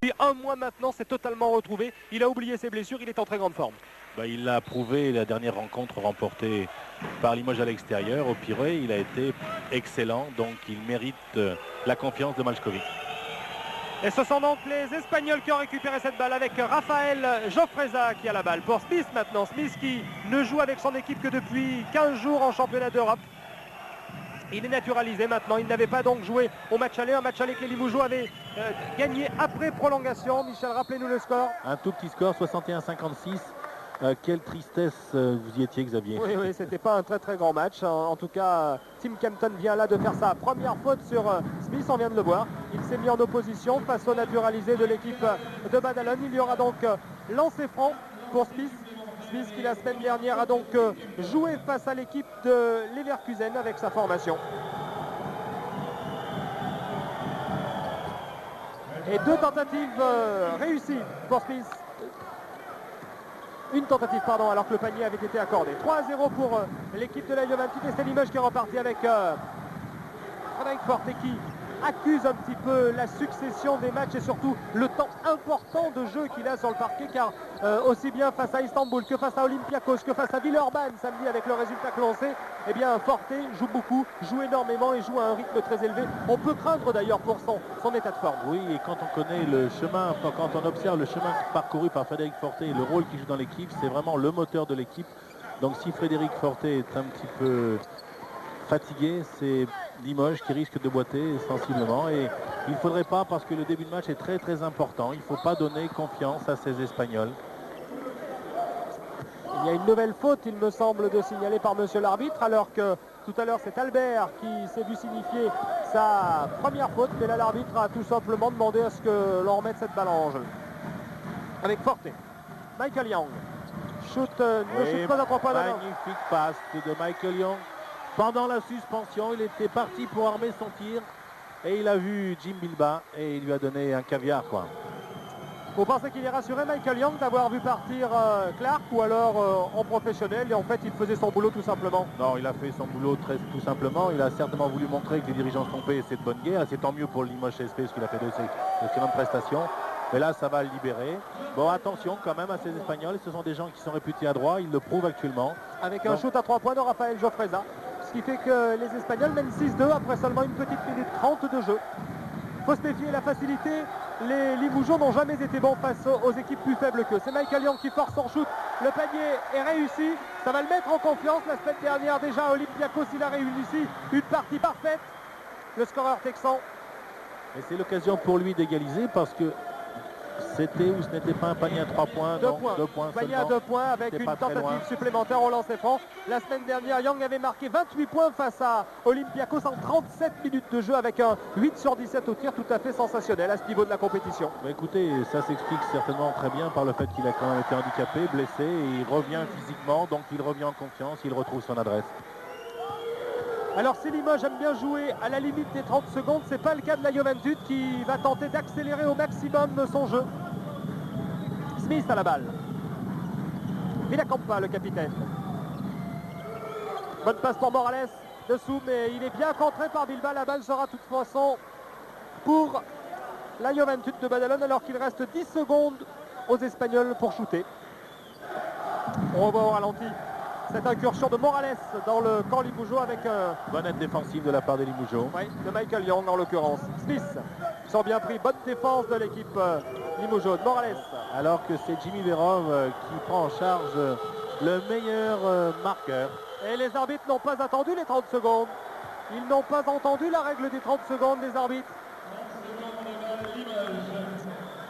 depuis un mois maintenant, s'est totalement retrouvé. Il a oublié ses blessures, il est en très grande forme. Il l'a prouvé la dernière rencontre remportée par Limoges à l'extérieur. Au Pirée, il a été excellent, donc il mérite la confiance de Maljkovic. Et ce sont donc les Espagnols qui ont récupéré cette balle avec Rafael Jofresa qui a la balle. Pour Smith maintenant, Smith qui ne joue avec son équipe que depuis 15 jours en championnat d'Europe. Il est naturalisé maintenant, il n'avait pas donc joué au match aller, un match aller que les Limougeaux avaient gagné après prolongation. Michel, rappelez-nous le score. Un tout petit score, 61-56. Quelle tristesse, vous y étiez, Xavier. Oui, c'était pas un très très grand match. En tout cas, Tim Kempton vient là de faire sa première faute sur Smith, on vient de le voir. Il s'est mis en opposition face au naturalisé de l'équipe de Badalone. Il y aura donc lancé franc pour Smith. Smith qui la semaine dernière a donc joué face à l'équipe de Leverkusen avec sa formation. Et deux tentatives réussies pour Smith. Une tentative, pardon, alors que le panier avait été accordé. 3-0 pour l'équipe de la Juventus et c'est Limoges qui est reparti avec Frédéric Forte qui accuse un petit peu la succession des matchs et surtout le temps important de jeu qu'il a sur le parquet, car aussi bien face à Istanbul que face à Olympiakos que face à Villeurbanne samedi avec le résultat que l'on sait, eh bien Forte joue beaucoup, joue énormément et joue à un rythme très élevé. On peut craindre d'ailleurs pour son état de forme. Oui, et quand on connaît le chemin, quand on observe le chemin parcouru par Frédéric Forte et le rôle qu'il joue dans l'équipe, c'est vraiment le moteur de l'équipe. Donc si Frédéric Forte est un petit peu fatigué, c'est Limoges qui risque de boiter sensiblement et il ne faudrait pas, parce que le début de match est très très important, il ne faut pas donner confiance à ces Espagnols. Il y a une nouvelle faute, il me semble, de signaler par monsieur l'arbitre, alors que tout à l'heure c'est Albert qui s'est vu signifier sa première faute, mais là l'arbitre a tout simplement demandé à ce que l'on remette cette balle en jeu. Avec Forte, Michael Young ne shoot pas à 3 points. Magnifique passe de Michael Young. Pendant la suspension, il était parti pour armer son tir et il a vu Jim Bilbao et il lui a donné un caviar, quoi. Vous pensez qu'il est rassuré, Michael Young, d'avoir vu partir Clark, ou alors en professionnel et en fait il faisait son boulot tout simplement? Non, il a fait son boulot tout simplement. Il a certainement voulu montrer que les dirigeants se trompaient et c'est de bonne guerre. C'est tant mieux pour le Limoges CSP parce qu'il a fait de excellentes prestations. Mais là, ça va le libérer. Bon, attention quand même à ces Espagnols. Ce sont des gens qui sont réputés adroits. Ils le prouvent actuellement. Avec un shoot à 3 points de Rafael Jofresa. Ce qui fait que les Espagnols mènent 6-2 après seulement une petite minute 30 de jeu. Faut se méfier, la facilité. Les Limougeaux n'ont jamais été bons face aux équipes plus faibles qu'eux. C'est Michael Young qui force son shoot. Le panier est réussi. Ça va le mettre en confiance. La semaine dernière, déjà, à Olympiakos, il a réussi une partie parfaite. Le scoreur texan. Et c'est l'occasion pour lui d'égaliser parce que c'était ou ce n'était pas un panier à 3 points. 2 points. 2 points panier à 2 points avec une tentative supplémentaire au lancer franc. La semaine dernière, Young avait marqué 28 points face à Olympiakos en 37 minutes de jeu avec un 8 sur 17 au tir, tout à fait sensationnel à ce niveau de la compétition. Écoutez, ça s'explique certainement très bien par le fait qu'il a quand même été handicapé, blessé, et il revient physiquement, donc il revient en confiance, il retrouve son adresse. Alors si Limoges aime bien jouer à la limite des 30 secondes, c'est pas le cas de la Juventus qui va tenter d'accélérer au maximum son jeu. Smith à la balle. Villacampa, le capitaine. Bonne passe pour Morales dessous, mais il est bien contré par Bilbao. La balle sera de toute façon pour la Juventus de Badalone alors qu'il reste 10 secondes aux Espagnols pour shooter. On revoit au ralenti cette incursion de Morales dans le camp Limougeau avec bonne aide défensive de la part des Limougeaux. Oui, de Michael Young en l'occurrence. Smith sont bien pris, bonne défense de l'équipe Limougeau, de Morales. Alors que c'est Jimmy Verov qui prend en charge le meilleur marqueur. Et les arbitres n'ont pas attendu les 30 secondes. Ils n'ont pas entendu la règle des 30 secondes des arbitres.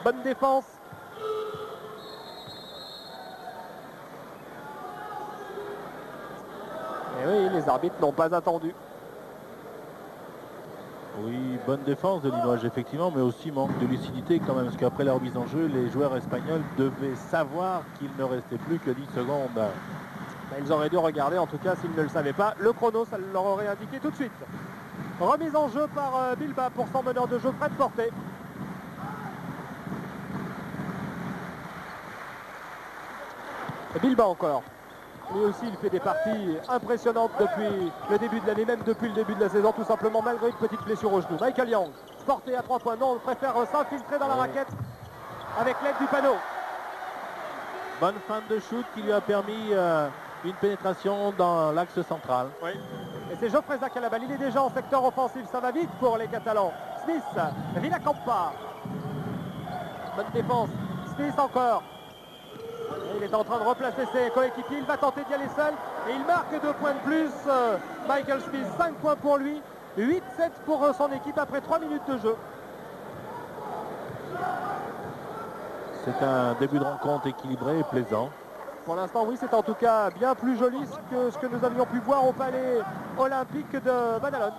Bonne défense. Et oui, les arbitres n'ont pas attendu. Oui, bonne défense de Limoges, effectivement, mais aussi manque de lucidité quand même, parce qu'après la remise en jeu, les joueurs espagnols devaient savoir qu'il ne restait plus que 10 secondes. Ils auraient dû regarder, en tout cas, s'ils ne le savaient pas. Le chrono, ça leur aurait indiqué tout de suite. Remise en jeu par Bilbao pour son meneur de jeu, Fred Forte. Bilbao encore. Lui aussi, il fait des parties impressionnantes depuis le début de l'année, même depuis le début de la saison, tout simplement, malgré une petite blessure au genou. Michael Young, Forte à 3 points. Non, on préfère s'infiltrer dans la raquette avec l'aide du panneau. Bonne fin de shoot qui lui a permis une pénétration dans l'axe central. Oui. Et c'est Jofreza qui a la balle. Il est déjà en secteur offensif. Ça va vite pour les Catalans. Smith, Villacampa. Bonne défense. Smith encore. Et il est en train de replacer ses coéquipiers. Il va tenter d'y aller seul. Et il marque 2 points de plus. Michael Smith, 5 points pour lui. 8-7 pour son équipe après 3 minutes de jeu. C'est un début de rencontre équilibré et plaisant. Pour l'instant, oui, c'est en tout cas bien plus joli que ce que nous avions pu voir au palais olympique de Badalone.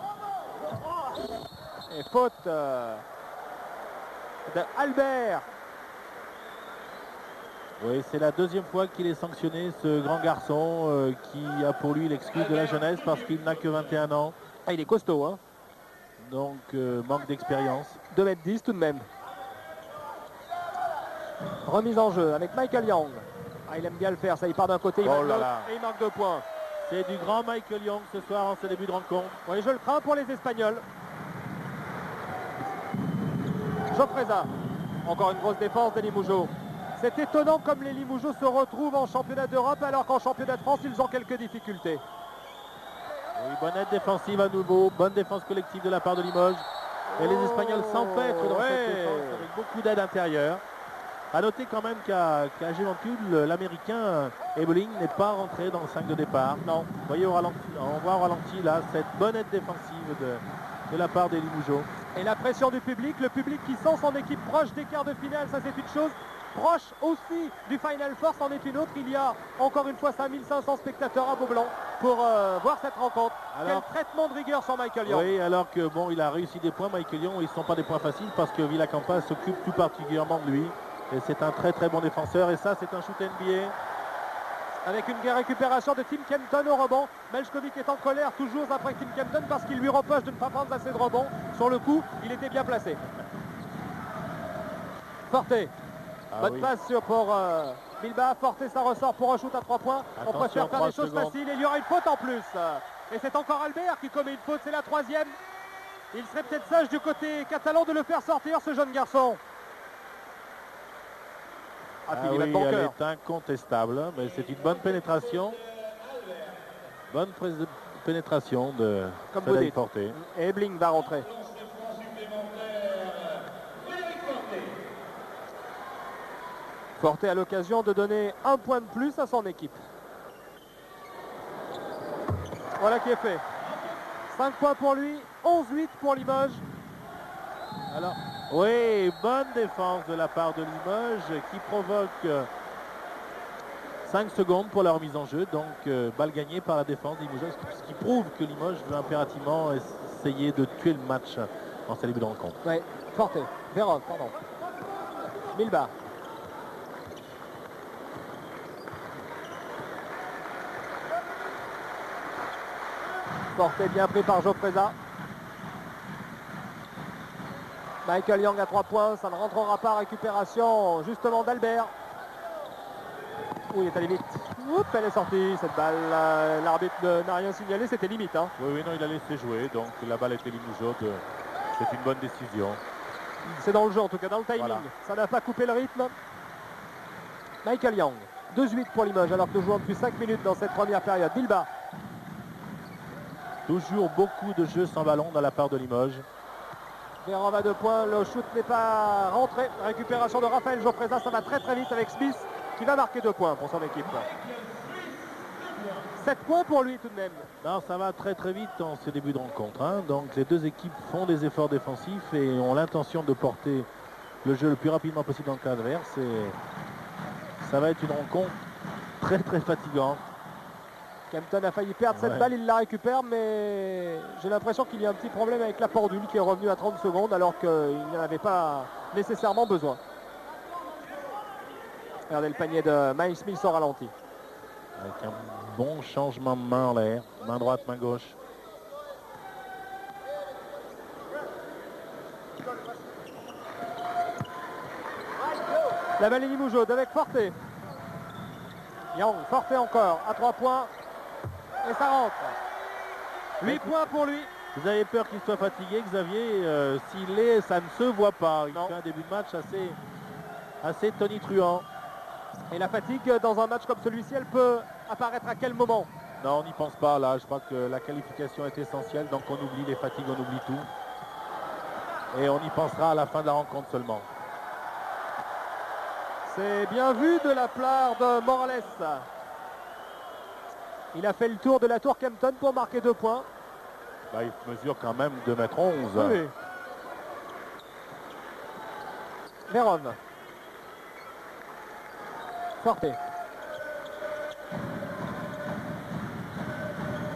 Et faute d'Albert. Oui, c'est la deuxième fois qu'il est sanctionné, ce grand garçon qui a pour lui l'excuse de la jeunesse parce qu'il n'a que 21 ans. Ah, il est costaud, hein. Donc, manque d'expérience. 2,10 m tout de même. Remise en jeu avec Michael Young. Ah, il aime bien le faire, ça il part d'un côté, il Oh va de là l'autre là. et il marque 2 points. C'est du grand Michael Young ce soir en ce début de rencontre. Oui, je le crains pour les Espagnols. Jofreza. Encore une grosse défense des Limougeaux. C'est étonnant comme les Limougeaux se retrouvent en championnat d'Europe alors qu'en championnat de France, ils ont quelques difficultés. Oui, bonne aide défensive à nouveau, bonne défense collective de la part de Limoges. Et les Espagnols s'empêtrent dans cette défense avec beaucoup d'aide intérieure. A noter quand même qu'à Géventule, l'Américain Ebeling n'est pas rentré dans le 5 de départ. Non, vous voyez au ralenti, on voit au ralenti là cette bonne aide défensive de la part des Limougeaux. Et la pression du public, le public qui sent son équipe proche des quarts de finale, ça c'est une chose. Proche aussi du Final Four, c'en est une autre. Il y a encore une fois 5500 spectateurs à Beaublanc pour voir cette rencontre. Alors, quel traitement de rigueur sur Michael Young. Oui, alors que bon, il a réussi des points, Michael Young, ils ne sont pas des points faciles parce que Villacampa s'occupe tout particulièrement de lui. Et c'est un très très bon défenseur. Et ça, c'est un shoot NBA. Avec une récupération de Tim Kempton au rebond. Melchkovic est en colère toujours après Tim Kempton parce qu'il lui reproche de ne pas prendre assez de rebonds. Sur le coup, il était bien placé. Forte. Bonne passe pour Bilbao. Forte, ça ressort pour un shoot à 3 points. Attention, on préfère faire des choses secondes. faciles. Et il y aura une faute en plus. Et c'est encore Albert qui commet une faute. C'est la 3e. Il serait peut-être sage du côté catalan de le faire sortir, ce jeune garçon. Ah oui, elle est incontestable, mais c'est une bonne pénétration. Bonne pénétration de Frédéric Forte. Et Ebling va rentrer. Forte a l'occasion de donner un point de plus à son équipe. Voilà qui est fait. 5 points pour lui, 11-8 pour Limoges. Alors, oui, bonne défense de la part de Limoges qui provoque 5 secondes pour la remise en jeu. Donc, balle gagnée par la défense limogeoise, ce qui prouve que Limoges veut impérativement essayer de tuer le match en ce début de rencontre. Oui, Forte, Vérov, pardon. Bilbao. Forte bien pris par Jofreza. Michael Young à 3 points, ça ne rentrera pas. Récupération justement d'Albert. Oui, il est allé vite. Oups, elle est sortie cette balle. L'arbitre n'a rien signalé, c'était limite. Hein. Oui, non, il a laissé jouer, donc la balle était limougeaude. C'est une bonne décision. C'est dans le jeu en tout cas, dans le timing. Voilà. Ça n'a pas coupé le rythme. Michael Young, 2-8 pour Limoges alors que nous jouons depuis 5 minutes dans cette première période. Bilbao. Toujours beaucoup de jeux sans ballon de la part de Limoges. Vérov à 2 points, le shoot n'est pas rentré. Récupération de Raphaël Jofreza, ça va très très vite avec Smith qui va marquer 2 points pour son équipe. 7 points pour lui tout de même. Non, ça va très très vite en ce début de rencontre. Hein. Donc les deux équipes font des efforts défensifs et ont l'intention de porter le jeu le plus rapidement possible dans le cas adverse. Et ça va être une rencontre très très fatigante. Kempton a failli perdre cette balle, il la récupère, mais j'ai l'impression qu'il y a un petit problème avec la pendule qui est revenue à 30 secondes alors qu'il n'en avait pas nécessairement besoin. Regardez le panier de Miles Smith au ralenti. Avec un bon changement de main en l'air, main droite, main gauche. La balle est limougeaude avec Forte. Young, Forte encore, à 3 points. Et ça rentre. 8 points pour lui. Vous avez peur qu'il soit fatigué, Xavier? S'il l'est, ça ne se voit pas. Il Non. fait un début de match assez assez tonitruant. Et la fatigue dans un match comme celui-ci, elle peut apparaître à quel moment? Non, on n'y pense pas là. Je crois que la qualification est essentielle. Donc on oublie les fatigues, on oublie tout. Et on y pensera à la fin de la rencontre seulement. C'est bien vu de la part de Morales. Il a fait le tour de la tour Kempton pour marquer 2 points. Bah, il mesure quand même 2,11 m. Oui. Verov. Forte.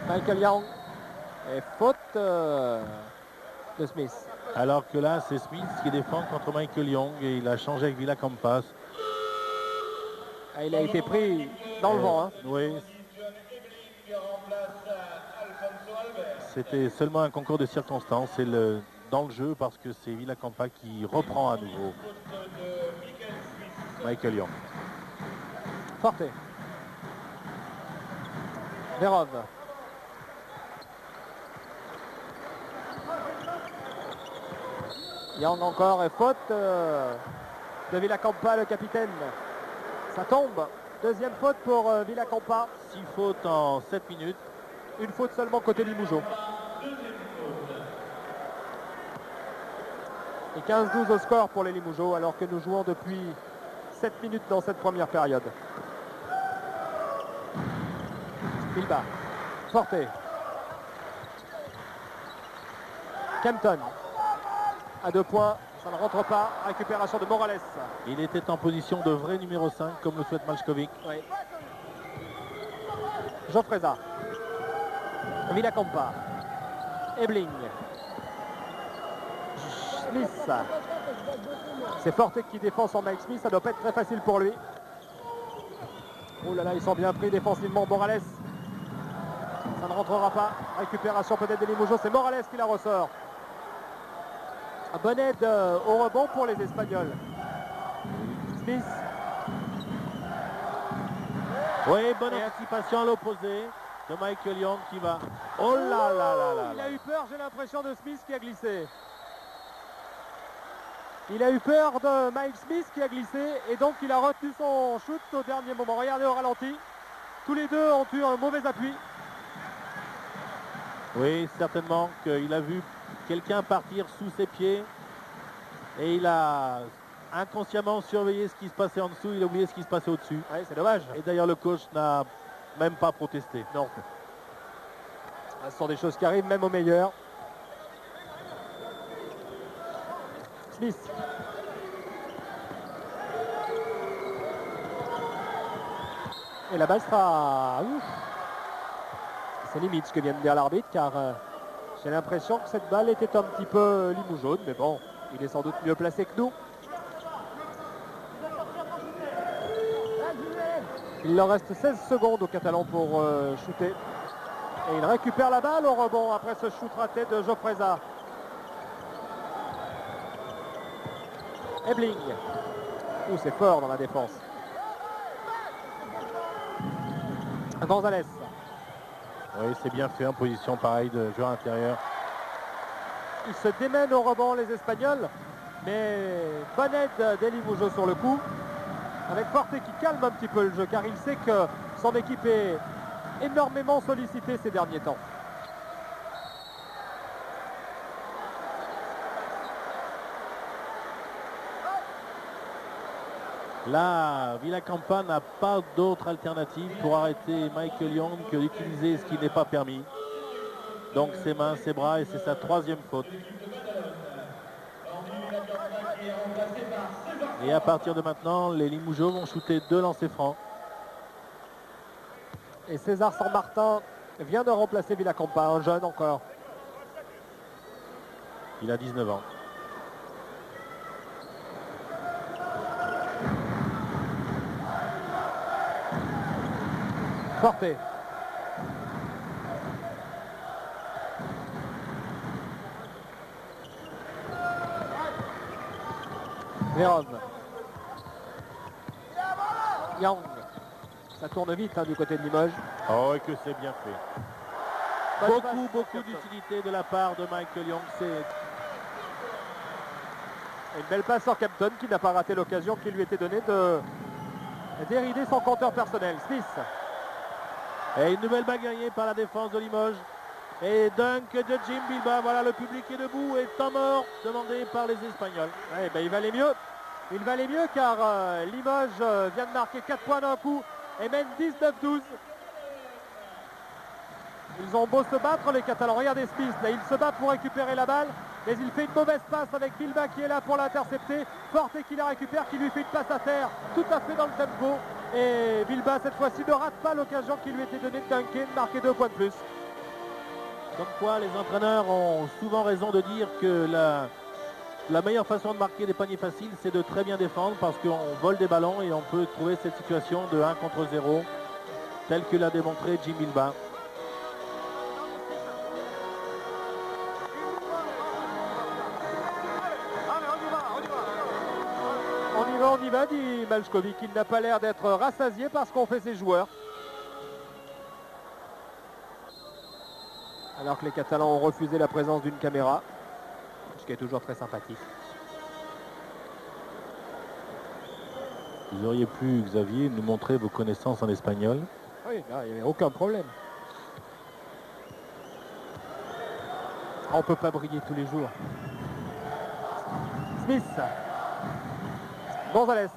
Michael Young. Et faute de Smith. Alors que là, c'est Smith qui défend contre Michael Young et il a changé avec Villacampas. Ah, il a été pris dans le vent. Hein. Oui. C'était seulement un concours de circonstances. C'est dans le jeu parce que c'est Villacampas qui reprend à nouveau Michael Young. Forte. Verov. Young encore et faute de Villacampas, le capitaine. Ça tombe. Deuxième faute pour Villacampas. 6 fautes en 7 minutes. Une faute seulement côté Limoujo. Et 15-12 au score pour les Limoujo alors que nous jouons depuis 7 minutes dans cette première période. Bilba. Forte. Kempton. À 2 points. Ça ne rentre pas. Récupération de Morales. Il était en position de vrai numéro 5 comme le souhaite Malchkovic. Oui. Geoffreza. Villacampas. Ebling. Smith. C'est Forte qui défend son Mike Smith. Ça doit pas être très facile pour lui. Oh là là, ils sont bien pris défensivement. Morales. Ça ne rentrera pas. Récupération peut-être de Limoujo. C'est Morales qui la ressort. Bonne aide au rebond pour les Espagnols. Smith. Oui, bonne anticipation à l'opposé de Michael Young qui va... Oh là là là là. Il a eu peur, j'ai l'impression, de Smith qui a glissé. Il a eu peur de Mike Smith qui a glissé et donc il a retenu son shoot au dernier moment. Regardez au ralenti. Tous les deux ont eu un mauvais appui. Oui, certainement qu'il a vu quelqu'un partir sous ses pieds et il a inconsciemment surveillé ce qui se passait en dessous. Il a oublié ce qui se passait au-dessus. Oui, c'est dommage. Et d'ailleurs, le coach n'a même pas protesté. Non. Ce sont des choses qui arrivent même aux meilleurs. Smith. Et la balle sera... Ouf. C'est limite ce que vient de dire l'arbitre car j'ai l'impression que cette balle était un petit peu Limoujo, mais bon, il est sans doute mieux placé que nous. Il leur reste 16 secondes aux Catalans pour shooter. Et il récupère la balle au rebond après ce shoot raté de Geoffreza. Ebling. Ouh, c'est fort dans la défense. Gonzalez. Oui, c'est bien fait en position pareille de joueur intérieur. Ils se démènent au rebond les Espagnols. Mais bonne aide d'Eli Moujo sur le coup. Avec Forte qui calme un petit peu le jeu car il sait que son équipe est énormément sollicitée ces derniers temps. Là, Villacampas n'a pas d'autre alternative pour arrêter Michael Young que d'utiliser ce qui n'est pas permis. Donc ses mains, ses bras et c'est sa 3e faute. Et à partir de maintenant, les Limoujo vont shooter 2 lancers francs. Et César San Martin vient de remplacer Villacampas, un jeune encore. Il a 19 ans. Forte. Verov. Young. Ça tourne vite du côté de Limoges. Oh, et que c'est bien fait. Beaucoup d'utilité de la part de Michael Young. Une belle passe sur Kempton qui n'a pas raté l'occasion qui lui était donnée de d'érider son compteur personnel. Smith. Et une nouvelle balle gagnée par la défense de Limoges. Et dunk de Jim Bilbao. Voilà, le public est debout et temps mort demandé par les Espagnols. Ouais, ben, il valait mieux. Il valait mieux car Limoges vient de marquer 4 points d'un coup et mène 19-12. Ils ont beau se battre les Catalans. Regardez Smith, là, il se bat pour récupérer la balle, mais il fait une mauvaise passe avec Bilbao qui est là pour l'intercepter. Forte qui la récupère, qui lui fait une passe à terre tout à fait dans le tempo. Et Bilbao cette fois-ci ne rate pas l'occasion qui lui était donnée de dunker, de marquer 2 points de plus. Comme quoi les entraîneurs ont souvent raison de dire que la meilleure façon de marquer des paniers faciles, c'est de très bien défendre parce qu'on vole des ballons et on peut trouver cette situation de 1 contre 0, telle que l'a démontré Jim Bilbao. On y va, dit Maljkovic. Il n'a pas l'air d'être rassasié par ce qu'ont fait ses joueurs. Alors que les Catalans ont refusé la présence d'une caméra, ce qui est toujours très sympathique. Vous auriez pu, Xavier, nous montrer vos connaissances en espagnol. Oui, là, il n'y avait aucun problème. On ne peut pas briller tous les jours. Smith. Gonzalez.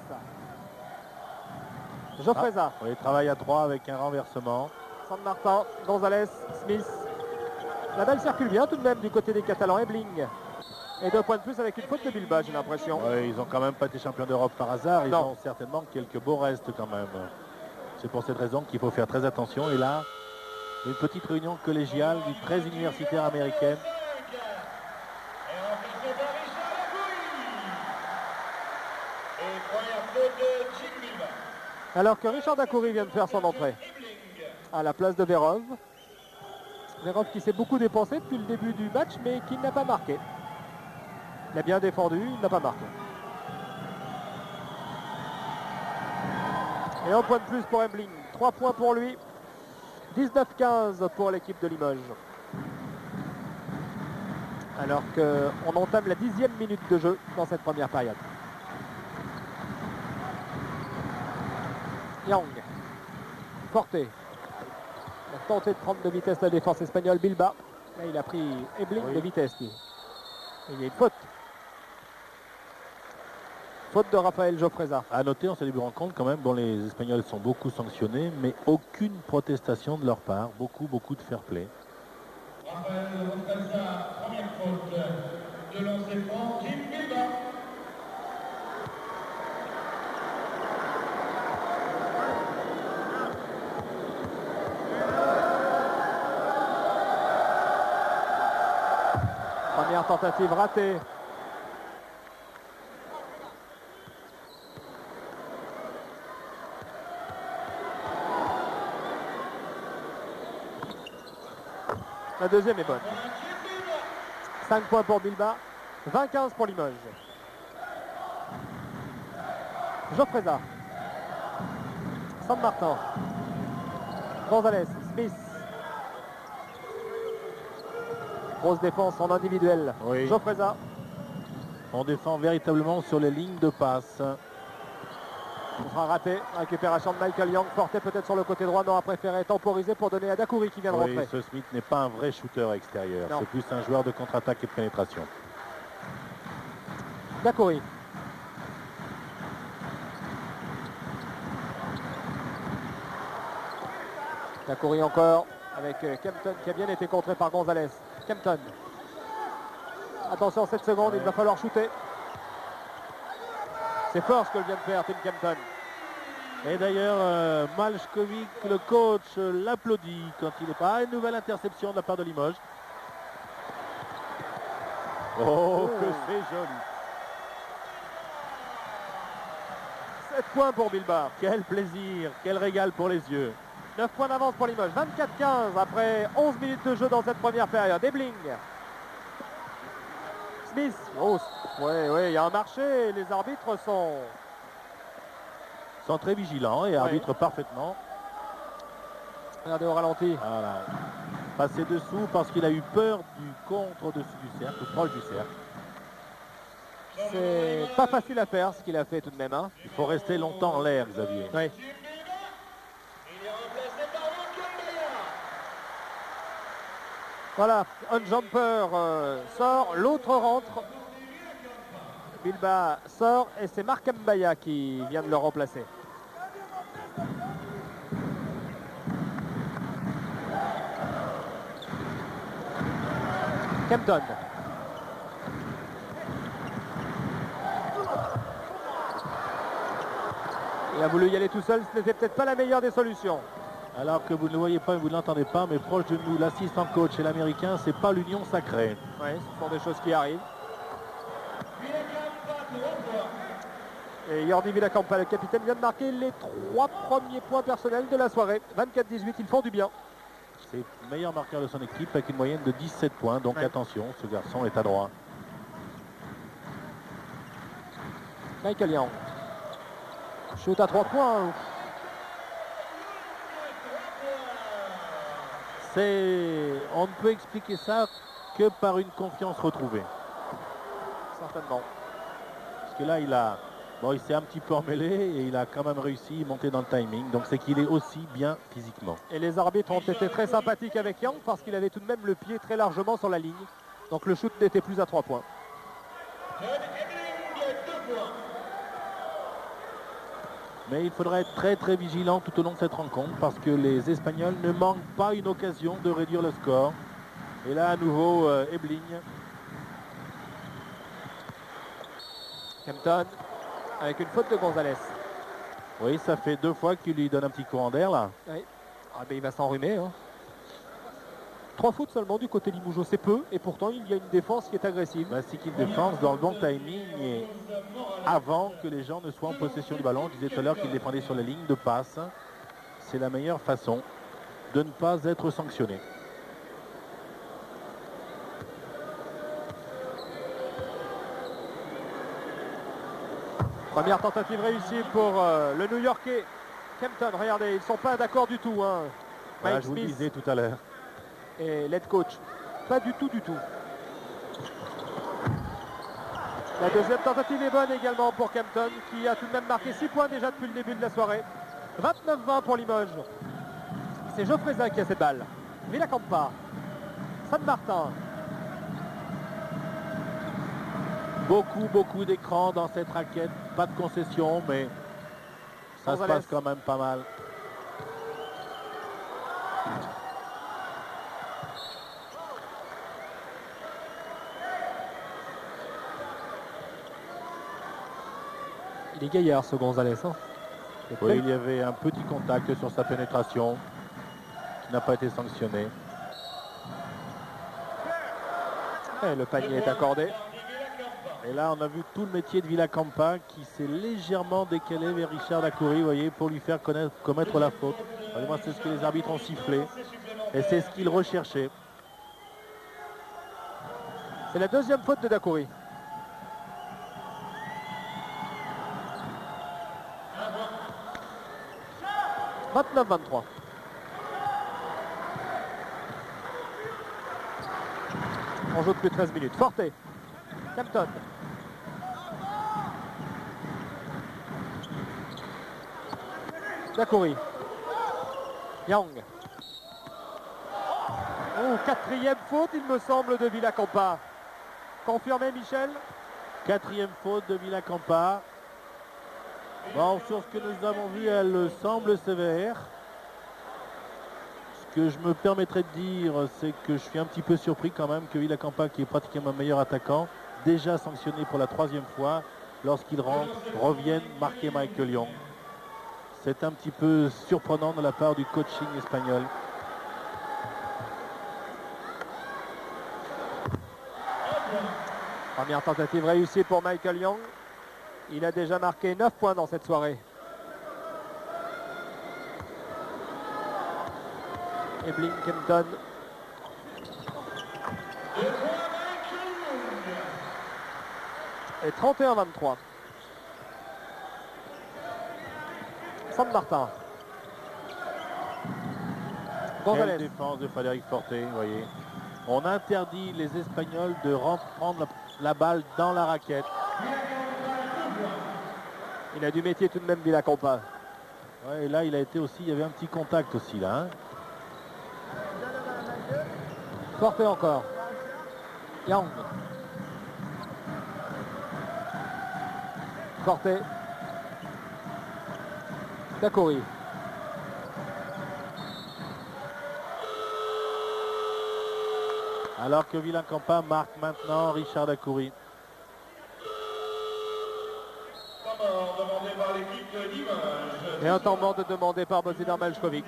Jofreza. Oui, travail à 3 avec un renversement. San Martin, Gonzalez, Smith. La balle circule bien tout de même du côté des Catalans. Ebling. Et 2 points de plus avec une faute de Bilbao, j'ai l'impression. Oui, ils n'ont quand même pas été champions d'Europe par hasard. Ils Non. ont certainement quelques beaux restes quand même. C'est pour cette raison qu'il faut faire très attention. Et là, une petite réunion collégiale du 13 universitaire américaine. Alors que Richard Dacoury vient de faire son entrée à la place de Verov. Verov qui s'est beaucoup dépensé depuis le début du match, mais qui n'a pas marqué. Il a bien défendu, il n'a pas marqué. Et 1 point de plus pour Ebling. 3 points pour lui. 19-15 pour l'équipe de Limoges. Alors qu'on entame la 10e minute de jeu dans cette première période. Young. Forte. Il a tenté de prendre de vitesse la défense espagnole. Bilbao. Là, il a pris Ebling de vitesse. Et il y a une faute. Faute de Raphaël Jofreza. À noter, on s'est dû rendre compte quand même, bon, les Espagnols sont beaucoup sanctionnés, mais aucune protestation de leur part. Beaucoup de fair play. Raphaël Jofreza, première faute de lancer franc, Jim Bilbao. Première tentative ratée. La deuxième est bonne. 5 points pour Bilbao, 20-15 pour Limoges. Jofreza. San Martin. Gonzalez. Smith. Grosse défense en individuel. Oui. Jofreza. On défend véritablement sur les lignes de passe. Ce sera raté. Récupération de Michael Young. Forte peut-être sur le côté droit. Non, a préféré temporiser pour donner à Dacoury qui vient de rentrer. Ce Smith n'est pas un vrai shooter extérieur. C'est plus un joueur de contre-attaque et de pénétration. Dacoury. Dacoury encore avec Kempton qui a bien été contré par Gonzalez. Kempton. Attention 7 secondes, il va falloir shooter. C'est fort ce que vient de faire Tim Kempton. Et d'ailleurs, Maljkovic, le coach, l'applaudit quand il est pas. Une nouvelle interception de la part de Limoges. Oh, que c'est joli. 7 points pour Bilbao. Quel plaisir, quel régal pour les yeux. 9 points d'avance pour Limoges. 24-15 après 11 minutes de jeu dans cette première période. Ebling. Smith. Oh, oui, il y a un marché. Les arbitres sont très vigilants et arbitrent parfaitement. Regardez au ralenti. Voilà. Passé dessous parce qu'il a eu peur du contre-dessus du cercle, proche du cercle. C'est pas facile à faire ce qu'il a fait tout de même. Hein. Il faut rester longtemps en l'air, Xavier. Oui. Voilà, un jumper sort, l'autre rentre. Bilbao sort et c'est Marc Mbaya qui vient de le remplacer. Kempton. Il a voulu y aller tout seul, ce n'était peut-être pas la meilleure des solutions. Alors que vous ne le voyez pas et vous ne l'entendez pas, mais proche de nous, l'assistant coach et l'américain, c'est pas l'union sacrée. Oui, ce sont des choses qui arrivent. Et Jordi Villacampa, le capitaine, vient de marquer les 3 premiers points personnels de la soirée. 24-18, ils font du bien. C'est le meilleur marqueur de son équipe avec une moyenne de 17 points. Donc attention, ce garçon est à droit. Michael Young. Shoot à 3 points. On ne peut expliquer ça que par une confiance retrouvée. Certainement. Parce que là, il s'est un petit peu emmêlé et il a quand même réussi à monter dans le timing. Donc c'est qu'il est aussi bien physiquement. Et les arbitres ont été très sympathiques avec Young parce qu'il avait tout de même le pied très largement sur la ligne. Donc le shoot n'était plus à 3 points. Mais il faudra être très très vigilant tout au long de cette rencontre parce que les Espagnols ne manquent pas une occasion de réduire le score. Et là à nouveau Ebling. Kempton avec une faute de Gonzalez. Oui, ça fait 2 fois qu'il lui donne un petit courant d'air là. Oui. Ah, ben, il va s'enrhumer. Hein. 3 fautes seulement du côté Limougeot, c'est peu. Et pourtant il y a une défense qui est agressive. C'est qu'il défense dans le bon timing et avant que les gens ne soient en possession du ballon. Je disais tout à l'heure qu'il défendait sur la ligne de passe. C'est la meilleure façon de ne pas être sanctionné. Première tentative réussie pour le New-Yorkais Kempton. Regardez, ils ne sont pas d'accord du tout. Hein. Voilà, je vous le disais tout à l'heure. Et l'aide coach. Pas du tout, du tout. La deuxième tentative est bonne également pour Kempton, qui a tout de même marqué 6 points déjà depuis le début de la soirée. 29-20 pour Limoges. C'est Geoffrey Zak qui a cette balle. Villacampa. San Martin. Beaucoup d'écrans dans cette raquette. Pas de concession, mais ça se passe quand même pas mal. Il est gaillard ce Gonzalez. Hein. Oui, il y avait un petit contact sur sa pénétration qui n'a pas été sanctionné. Et le panier est accordé. Et là, on a vu tout le métier de Villacampa qui s'est légèrement décalé vers Richard Dacoury, vous voyez, pour lui faire commettre la faute. Moi, c'est ce que les arbitres ont sifflé. Et c'est ce qu'ils recherchaient. C'est la deuxième faute de Dacoury. « 29-23. On joue depuis 13 minutes. Forte. Kempton. Dacoury. Young. Oh, 4e faute, il me semble, de Villacampa. Confirmé, Michel? 4e faute de Villacampa. Bon, sur ce que nous avons vu, elle semble sévère. Ce que je me permettrais de dire, c'est que je suis un petit peu surpris quand même que Villacampa, qui est pratiquement le meilleur attaquant, déjà sanctionné pour la 3e fois, lorsqu'il rentre, revienne marquer Michael Young. C'est un petit peu surprenant de la part du coaching espagnol. Première tentative réussie pour Michael Young. Il a déjà marqué 9 points dans cette soirée. Et Kempton. Et 31-23. San Martin. Gonzalez. Quelle défense de Frédéric Forte, vous voyez. On interdit les Espagnols de prendre la balle dans la raquette. Il a du métier tout de même, Villa Campa. Ouais, et là, il a été aussi, il y avait un petit contact aussi là. Hein. Forte encore. Yang. Forte. Dacoury. Alors que Villancampa marque maintenant Richard Dacoury. Et un temps mort demandé par Bozidar Maljkovic.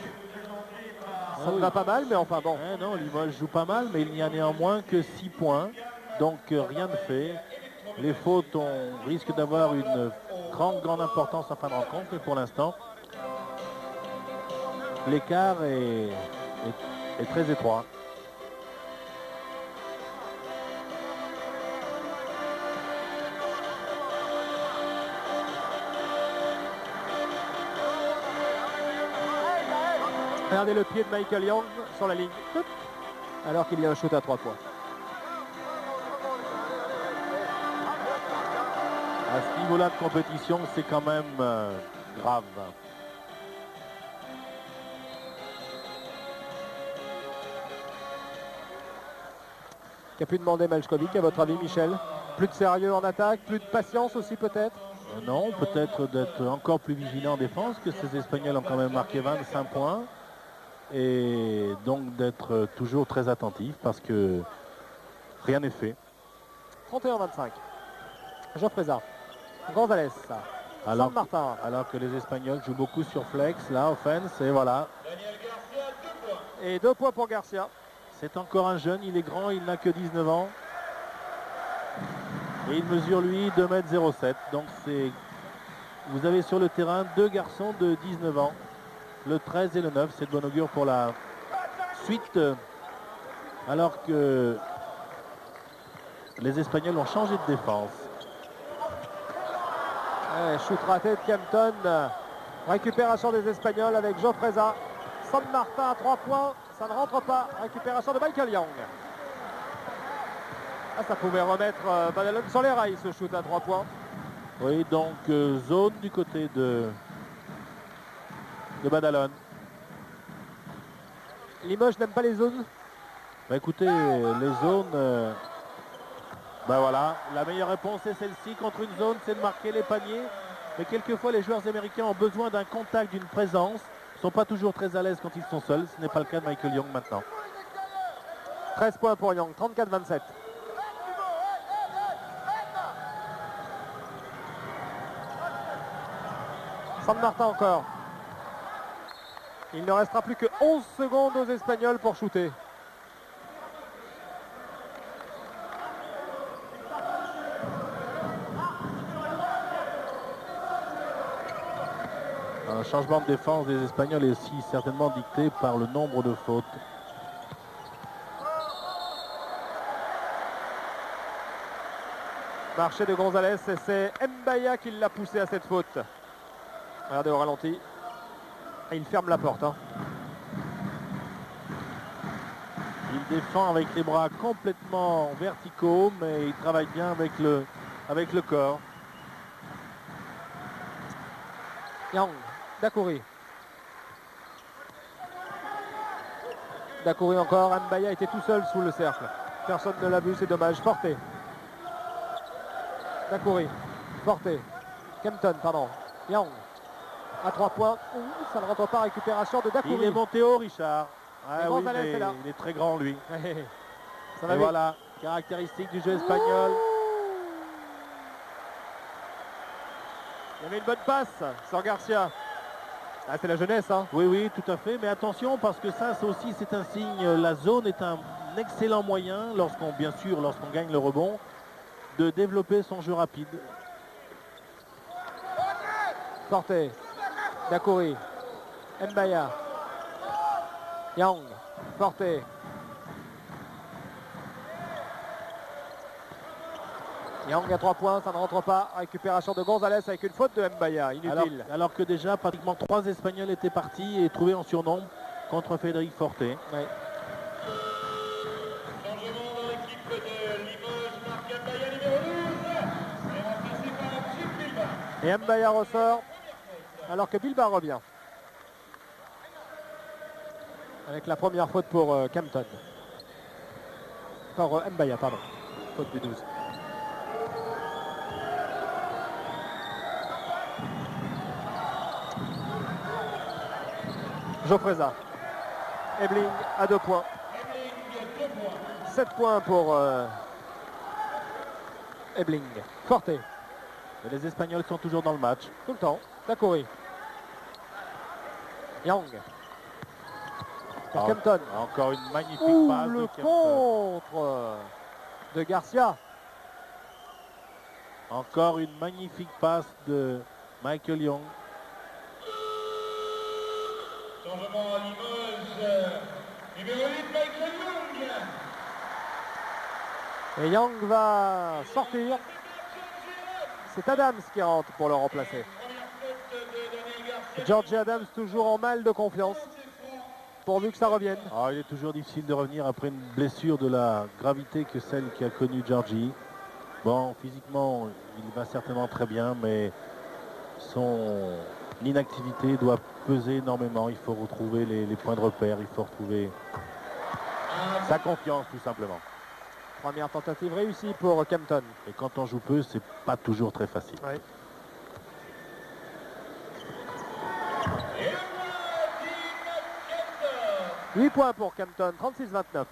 Ça ne va pas mal, mais enfin bon. Non, Limoges joue pas mal, mais il n'y a néanmoins que 6 points. Donc rien de fait. Les fautes risquent d'avoir une grande importance en fin de rencontre. Mais pour l'instant, l'écart est très étroit. Regardez le pied de Michael Yang sur la ligne. Alors qu'il y a un shoot à 3 points. À ce niveau-là de compétition, c'est quand même grave. Qu'a pu demander Maljkovic, à votre avis, Michel? Plus de sérieux en attaque, plus de patience aussi peut-être? Non, peut-être d'être encore plus vigilant en défense, que ces Espagnols ont quand même marqué 25 points. Et donc d'être toujours très attentif parce que rien n'est fait. 31-25. Geoffrey Gonzalez. Alors, Martin. alors que les Espagnols jouent beaucoup sur flex, là, offense, et voilà. Et 2 points pour Garcia. C'est encore un jeune, il est grand, il n'a que 19 ans. Et il mesure lui 2,07 m. Donc c'est. Vous avez sur le terrain 2 garçons de 19 ans. Le 13 et le 9, c'est de bon augure pour la suite. Alors que les Espagnols ont changé de défense. Shoot raté de Kempton. Récupération des Espagnols avec Geoffrey San Martin à 3 points. Ça ne rentre pas. Récupération de Michael Yang. Ah, ça pouvait remettre Badalone sur les rails, ce shoot à 3 points. Oui, donc zone du côté de Badalone. Limoges n'aime pas les zones. Bah, écoutez, les zones, voilà, la meilleure réponse est celle-ci. Contre une zone, c'est de marquer les paniers. Mais quelquefois, les joueurs américains ont besoin d'un contact, d'une présence. Ils ne sont pas toujours très à l'aise quand ils sont seuls. Ce n'est pas le cas de Michael Young maintenant. 13 points pour Young, 34-27. San Martin encore. Il ne restera plus que 11 secondes aux Espagnols pour shooter. Un changement de défense des Espagnols est aussi certainement dicté par le nombre de fautes. Marché de Gonzalez et c'est Mbaya qui l'a poussé à cette faute. Regardez au ralenti. Et il ferme la porte. Il défend avec les bras complètement verticaux, mais il travaille bien avec le corps. Yang, Dacoury. Dacoury encore, Mbaya était tout seul sous le cercle. Personne ne l'a vu, c'est dommage. Forte. Dacoury. Forte. Kempton, pardon. Yang. À 3 points. Ça ne rentre pas. Récupération de Dacoury. Il est monté haut, Richard. Ah, oui, mais il est très grand, lui. Ça va Et voilà, caractéristique du jeu espagnol. Il y avait une bonne passe sur Garcia. Ah, c'est la jeunesse, hein. Oui, tout à fait. Mais attention, parce que ça, c'est un signe. La zone est un excellent moyen, bien sûr, lorsqu'on gagne le rebond, de développer son jeu rapide. Forte. Dacoury. Mbaya. Yang. Forte. Yang à 3 points, ça ne rentre pas. Récupération de Gonzalez avec une faute de Mbaya. Inutile. Alors que déjà, pratiquement 3 Espagnols étaient partis et trouvés en surnombre contre Frédéric Forte. Ouais. Changement dans l'équipe de Limoges, Marc Mbaya numéro 12. Et remplacé par la petite Bilbao. Et Mbaya ressort alors que Bilba revient. Avec la première faute pour Kempton. Pour Mbaya, pardon. Faute du 12. Geoffreza. Ebling à 2 points. 7 points pour Ebling. Forte. Et les Espagnols sont toujours dans le match. Tout le temps. Dakouri. Yang. Pour Kempton. Encore une magnifique passe le de Kempton. contre de Garcia. Encore une magnifique passe de Michael Young. Changement à Limoges. Numéro 8, Michael Young. Et Young va sortir. C'est Adams qui rentre pour le remplacer. Georgie Adams toujours en mal de confiance. Pourvu que ça revienne. Ah, il est toujours difficile de revenir après une blessure de la gravité que celle qu'a connue Georgie. Bon, physiquement, il va certainement très bien, mais son inactivité doit peser énormément. Il faut retrouver les points de repère, il faut retrouver sa confiance tout simplement. Première tentative réussie pour Kempton. Et quand on joue peu, c'est pas toujours très facile. Oui. Et le point, 8 points pour Kempton, 36-29.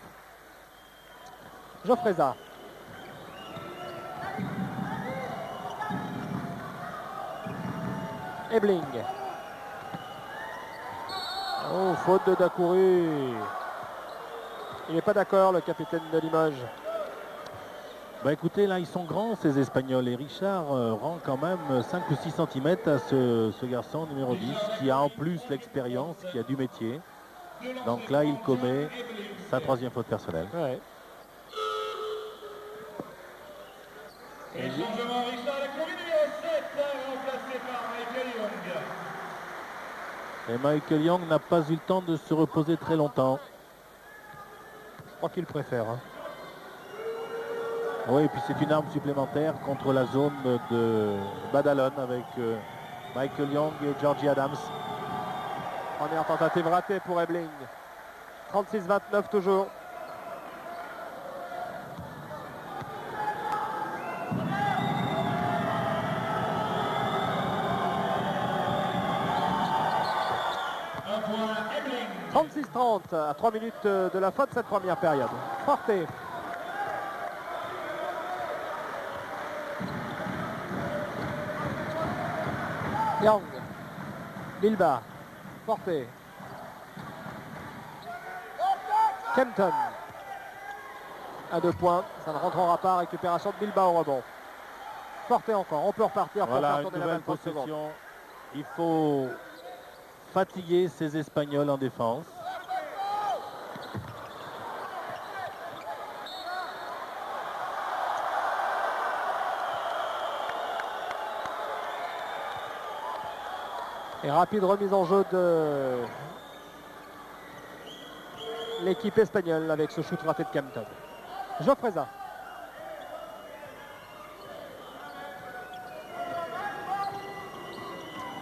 Geoffreza. Ebling. Oh, faute de Dakouri. Il n'est pas d'accord, le capitaine de Limoges. Bah écoutez, là ils sont grands ces Espagnols et Richard rend quand même 5 ou 6 cm à ce garçon numéro 10 qui a en plus l'expérience, qui a du métier. Donc là il commet sa 3e faute personnelle. Ouais. Et changement Richard Dakouri, numéro 7, remplacé par Michael Young. Et Michael Young n'a pas eu le temps de se reposer très longtemps. Je crois qu'il préfère. Hein. Oui, et puis c'est une arme supplémentaire contre la zone de Badalone avec Michael Young et Georgie Adams. Première tentative ratée pour Ebling. 36-29 toujours. Un point, Ebling. 36-30 à 3 minutes de la fin de cette première période. Forte. Young. Bilba. Forte. Kempton. À 2 points. Ça ne rentrera pas. Récupération de Bilba au rebond. Forte encore. On peut repartir pour Voilà faire une tourner la nouvelle balle 30 secondes. possession. Il faut fatiguer ces Espagnols en défense. Et rapide remise en jeu de l'équipe espagnole avec ce shoot raté de Kempton. Geoffreza.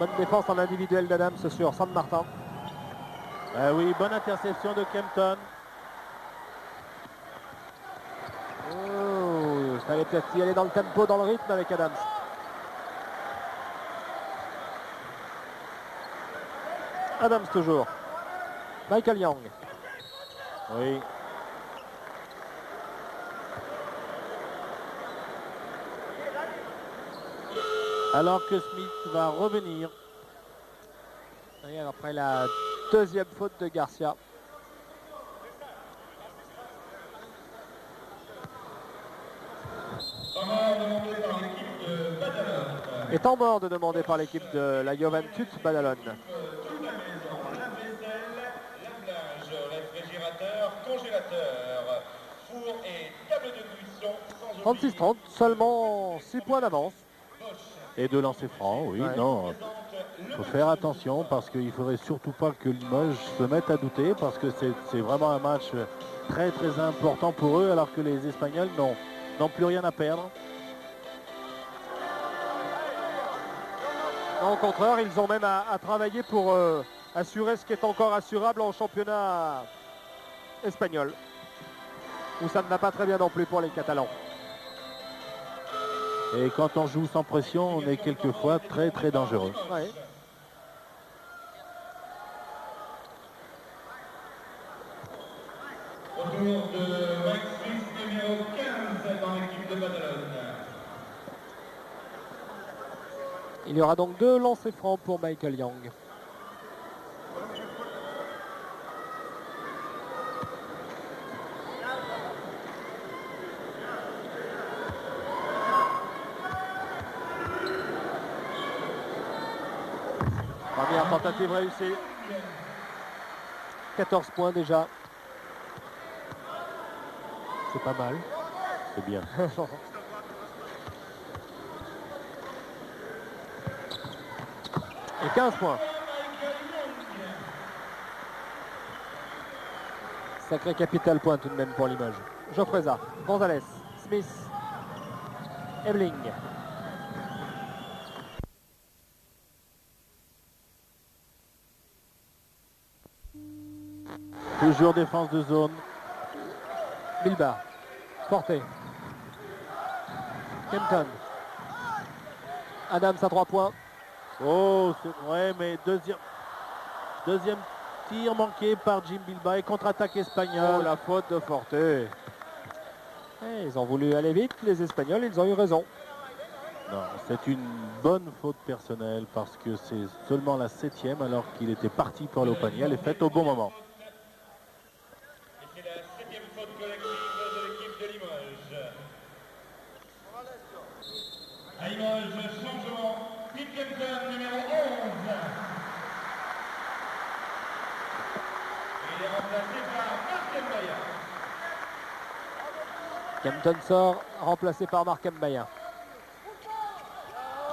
Bonne défense en individuel d'Adams sur San Martin. Oui, bonne interception de Kempton. Oh, il fallait peut-être y aller dans le tempo, dans le rythme avec Adams. Adams toujours. Michael Young. Oui. Alors que Smith va revenir. Et après la deuxième faute de Garcia. Temps mort demandé par l'équipe de Badalone. Et temps mort de demander par l'équipe de la Juventus Badalone. Toute la maison, lave-vaisselle, lave-linge, réfrigérateur, congélateur, four et table de cuisson. Sans oublier 36-30, seulement 6 points d'avance. Et de lancer franc, oui, Ouais. non. Il faut faire attention parce qu'il ne faudrait surtout pas que Limoges se mette à douter parce que c'est vraiment un match très très important pour eux alors que les Espagnols n'ont plus rien à perdre. Non, au contraire, ils ont même à travailler pour assurer ce qui est encore assurable en championnat espagnol, où ça ne va pas très bien non plus pour les Catalans. Et quand on joue sans pression, on est quelquefois très très dangereux. Ouais. Retour de Max Smith, numéro 15 dans l'équipe de Badalone. Il y aura donc 2 lancers francs pour Michael Young. Première tentative réussie. 14 points déjà. C'est pas mal. C'est bien. Et 15 points. Sacré capital point tout de même pour Limoges. Geoffreza, Gonzalez, Smith, Ebling. Toujours défense de zone. Bilbao, Forte, Kempton, Adams à 3 points. Oh, c'est vrai, mais deuxième tir manqué par Jim Bilbao et contre-attaque Oh, espagnole. la faute de Forte. Ils ont voulu aller vite, les Espagnols, ils ont eu raison. Non, c'est une bonne faute personnelle parce que c'est seulement la 7e alors qu'il était parti pour le panier. Elle est faite au bon moment. Et c'est la 7e faute collective de l'équipe de Limoges. À Limoges, changement. Pete Kempton, numéro 11. Et il est remplacé par Marc Mbaya. Kempton sort, remplacé par Marc Mbaya.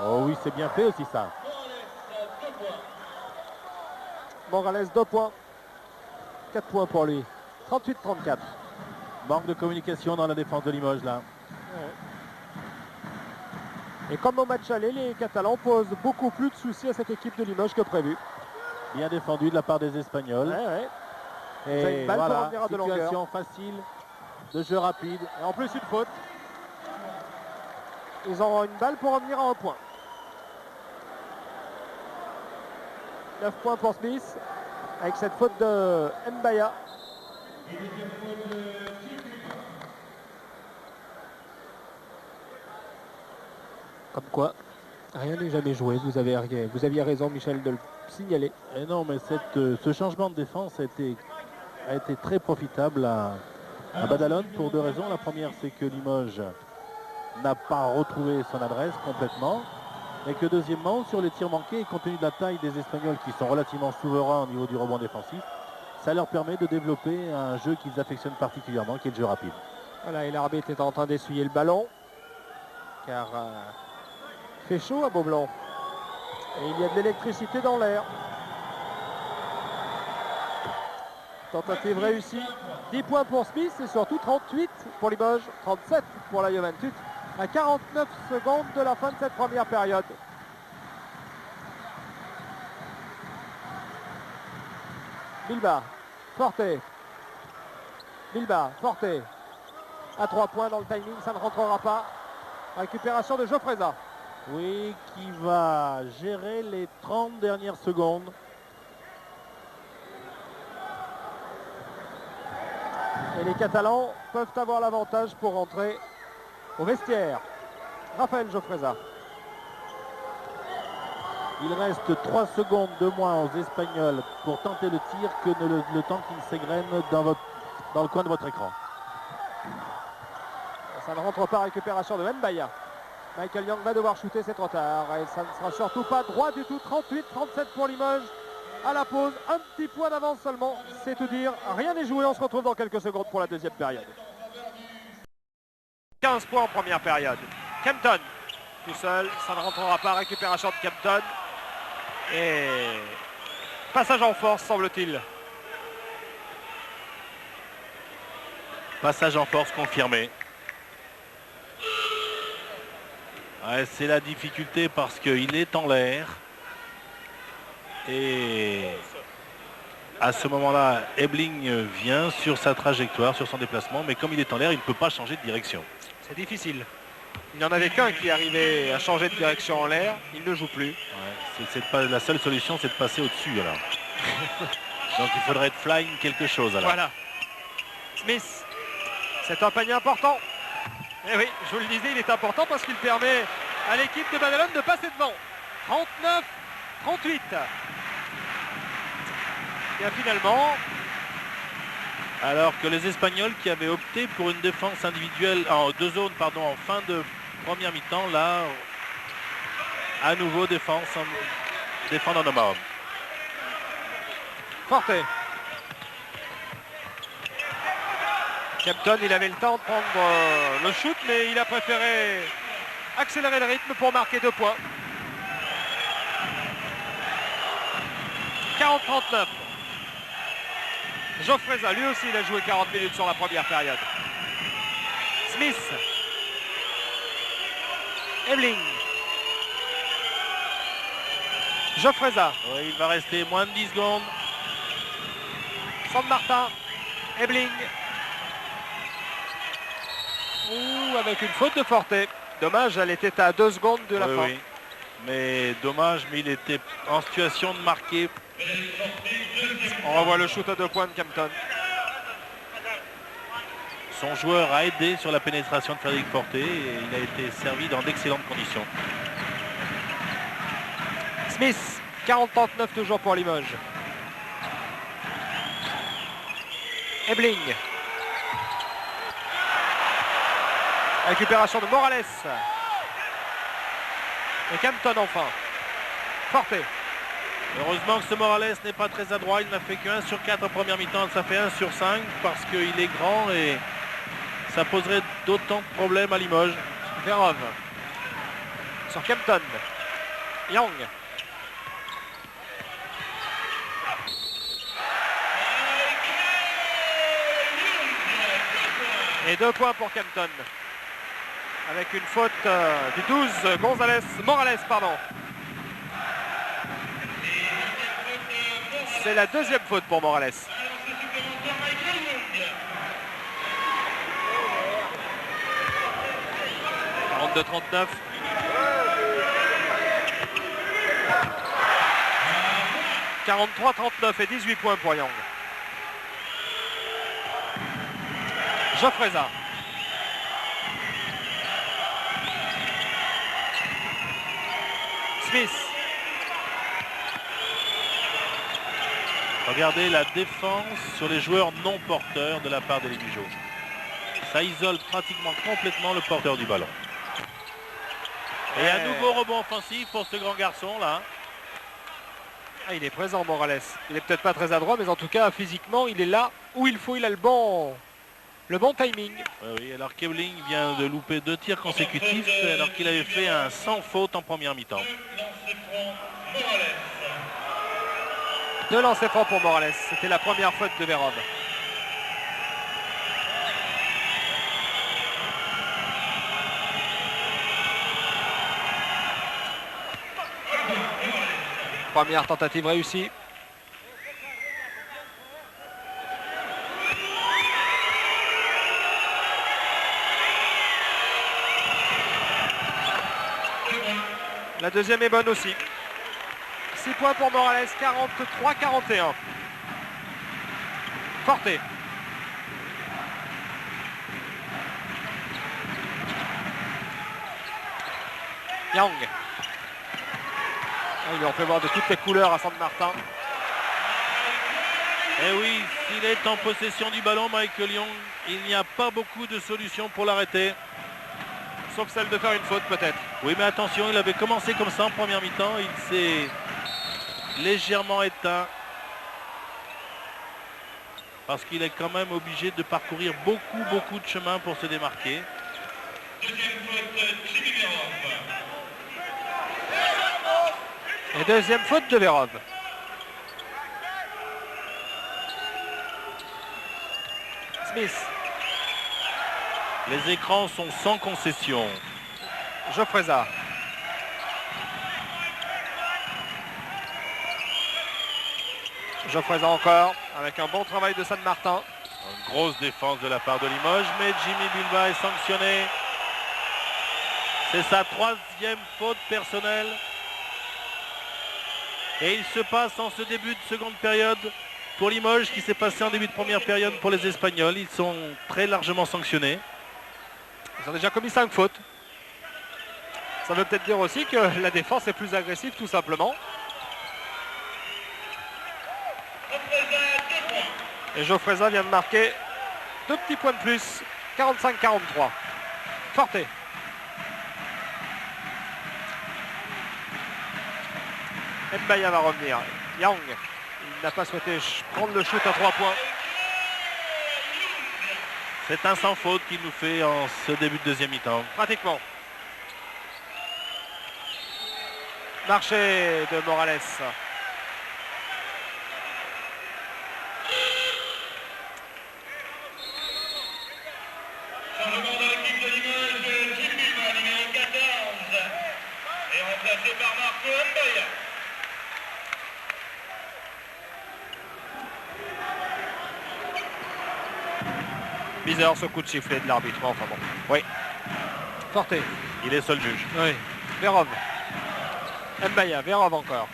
Oh oui, c'est bien fait aussi ça. Morales 2 points. 4 points pour lui. 38-34. Manque de communication dans la défense de Limoges là. Et comme au match aller, les Catalans posent beaucoup plus de soucis à cette équipe de Limoges que prévu. Bien défendu de la part des Espagnols. Ouais. Vous avez Et une balle pour voilà, revenir à de longueur. situation facile, de jeu rapide. Et en plus une faute. Ils auront une balle pour revenir à 1 point. 9 points pour Smith. Avec cette faute de Mbaya. Comme quoi, rien n'est jamais joué. Vous aviez raison, Michel, de le signaler. Et non, mais ce changement de défense a été très profitable à Badalone pour 2 raisons. La première, c'est que Limoges n'a pas retrouvé son adresse complètement. Et que deuxièmement, sur les tirs manqués, et compte tenu de la taille des Espagnols qui sont relativement souverains au niveau du rebond défensif, ça leur permet de développer un jeu qu'ils affectionnent particulièrement, qui est le jeu rapide. Voilà, et l'arbitre est en train d'essuyer le ballon. Car il fait chaud à Beaublanc. Et il y a de l'électricité dans l'air. Tentative réussie. 10 points pour Smith et surtout 38 pour Limoges. 37 pour la Juventus. À 49 secondes de la fin de cette première période. Bilbao, Forte. Bilbao, Forte. À 3 points dans le timing, ça ne rentrera pas. Récupération de Geoffreza. Oui, qui va gérer les 30 dernières secondes. Et les Catalans peuvent avoir l'avantage pour rentrer au vestiaire. Raphaël Geoffreza. Il reste 3 secondes de moins aux Espagnols pour tenter le tir que le temps qu'il s'égrène dans le coin de votre écran. Ça ne rentre pas, récupération de Mbaya. Michael Young va devoir shooter, c'est trop tard. Et ça ne sera surtout pas droit du tout. 38-37 pour Limoges. À la pause, un petit point d'avance seulement. C'est tout dire. Rien n'est joué. On se retrouve dans quelques secondes pour la deuxième période. 15 points en première période. Kempton, tout seul. Ça ne rentrera pas. Récupération de Kempton. Et passage en force, semble-t-il. Passage en force confirmé. Ouais, c'est la difficulté parce qu'il est en l'air. Et à ce moment-là, Ebling vient sur sa trajectoire, sur son déplacement, mais comme il est en l'air, il ne peut pas changer de direction. C'est difficile. Il n'y en avait qu'un qui arrivait à changer de direction en l'air. Il ne joue plus. Ouais, c'est pas la seule solution, c'est de passer au-dessus alors. Donc il faudrait être flying quelque chose alors. Voilà. Smith. C'est un panier important. Et oui, je vous le disais, il est important parce qu'il permet à l'équipe de Badalone de passer devant. 39-38. Et finalement, alors que les Espagnols qui avaient opté pour une défense individuelle en deux zones, pardon, en fin de première mi-temps, là, à nouveau défendre en homme à homme. Forte. Kempton, il avait le temps de prendre le shoot, mais il a préféré accélérer le rythme pour marquer 2 points. 40-39. Geoffreza, lui aussi, il a joué 40 minutes sur la première période. Smith. Ebling. Geoffreza. Oui, il va rester moins de 10 secondes. San Martin. Ebling. Ouh, avec une faute de Forte. Dommage, elle était à 2 secondes de la fin. Oui. Mais dommage, mais il était en situation de marquer. On revoit le shoot à 2 points de Kempton. Son joueur a aidé sur la pénétration de Frédéric Forte et il a été servi dans d'excellentes conditions. Smith, 40-39 toujours pour Limoges. Ebling. Récupération de Morales. Et Kempton enfin. Forte. Heureusement que ce Morales n'est pas très adroit, il n'a fait que 1 sur 4 en première mi-temps, ça fait 1 sur 5 parce qu'il est grand et ça poserait d'autant de problèmes à Limoges. Verov. Sur Kempton. Young. Et 2 points pour Kempton. Avec une faute du 12, Morales, pardon. C'est la deuxième faute pour Morales. « 42-39 ». 43-39 et 18 points pour Young. Geoffreza. Smith. Regardez la défense sur les joueurs non porteurs de la part des Limogeaux. Ça isole pratiquement complètement le porteur du ballon. Et un nouveau rebond offensif pour ce grand garçon là. Ah, il est présent Morales. Il est peut-être pas très adroit, mais en tout cas physiquement il est là où il faut. Il a le bon timing. Oui, alors Kebling vient de louper 2 tirs consécutifs alors qu'il avait fait un sans faute en première mi-temps. 2 lancers francs pour Morales. C'était la première faute de Verov. Première tentative réussie. La deuxième est bonne aussi. 6 points pour Morales, 43-41. Forte. Young. Ils lui ont fait voir de toutes les couleurs à San Martin. Et oui, s'il est en possession du ballon, Michael Young, il n'y a pas beaucoup de solutions pour l'arrêter. Sauf celle de faire une faute peut-être. Oui, mais attention, il avait commencé comme ça en première mi-temps. Il s'est légèrement éteint. Parce qu'il est quand même obligé de parcourir beaucoup de chemin pour se démarquer. Et deuxième faute de Verov. Smith. Les écrans sont sans concession. Geoffreza. Geoffreza encore, avec un bon travail de San Martin. Une grosse défense de la part de Limoges, mais Jimmy Bilbao est sanctionné. C'est sa 3e faute personnelle. Et il se passe en ce début de seconde période pour Limoges, qui s'est passé en début de première période pour les Espagnols. Ils sont très largement sanctionnés. Ils ont déjà commis 5 fautes. Ça veut peut-être dire aussi que la défense est plus agressive, tout simplement. Et Geoffreza vient de marquer 2 petits points de plus, 45-43. Forte. Mbaya va revenir. Yang, il n'a pas souhaité prendre le shoot à 3 points. C'est un sans faute qu'il nous fait en ce début de deuxième mi-temps. Pratiquement. Marché de Morales. Changement dans l'équipe de Limoges, Jim Bilbao, numéro 14, est remplacé par Marco Mbaya. Bizarre ce coup de sifflet de l'arbitre. Enfin bon. Oui. Forte. Il est seul juge. Oui. Verov. Mbaya, Verov encore.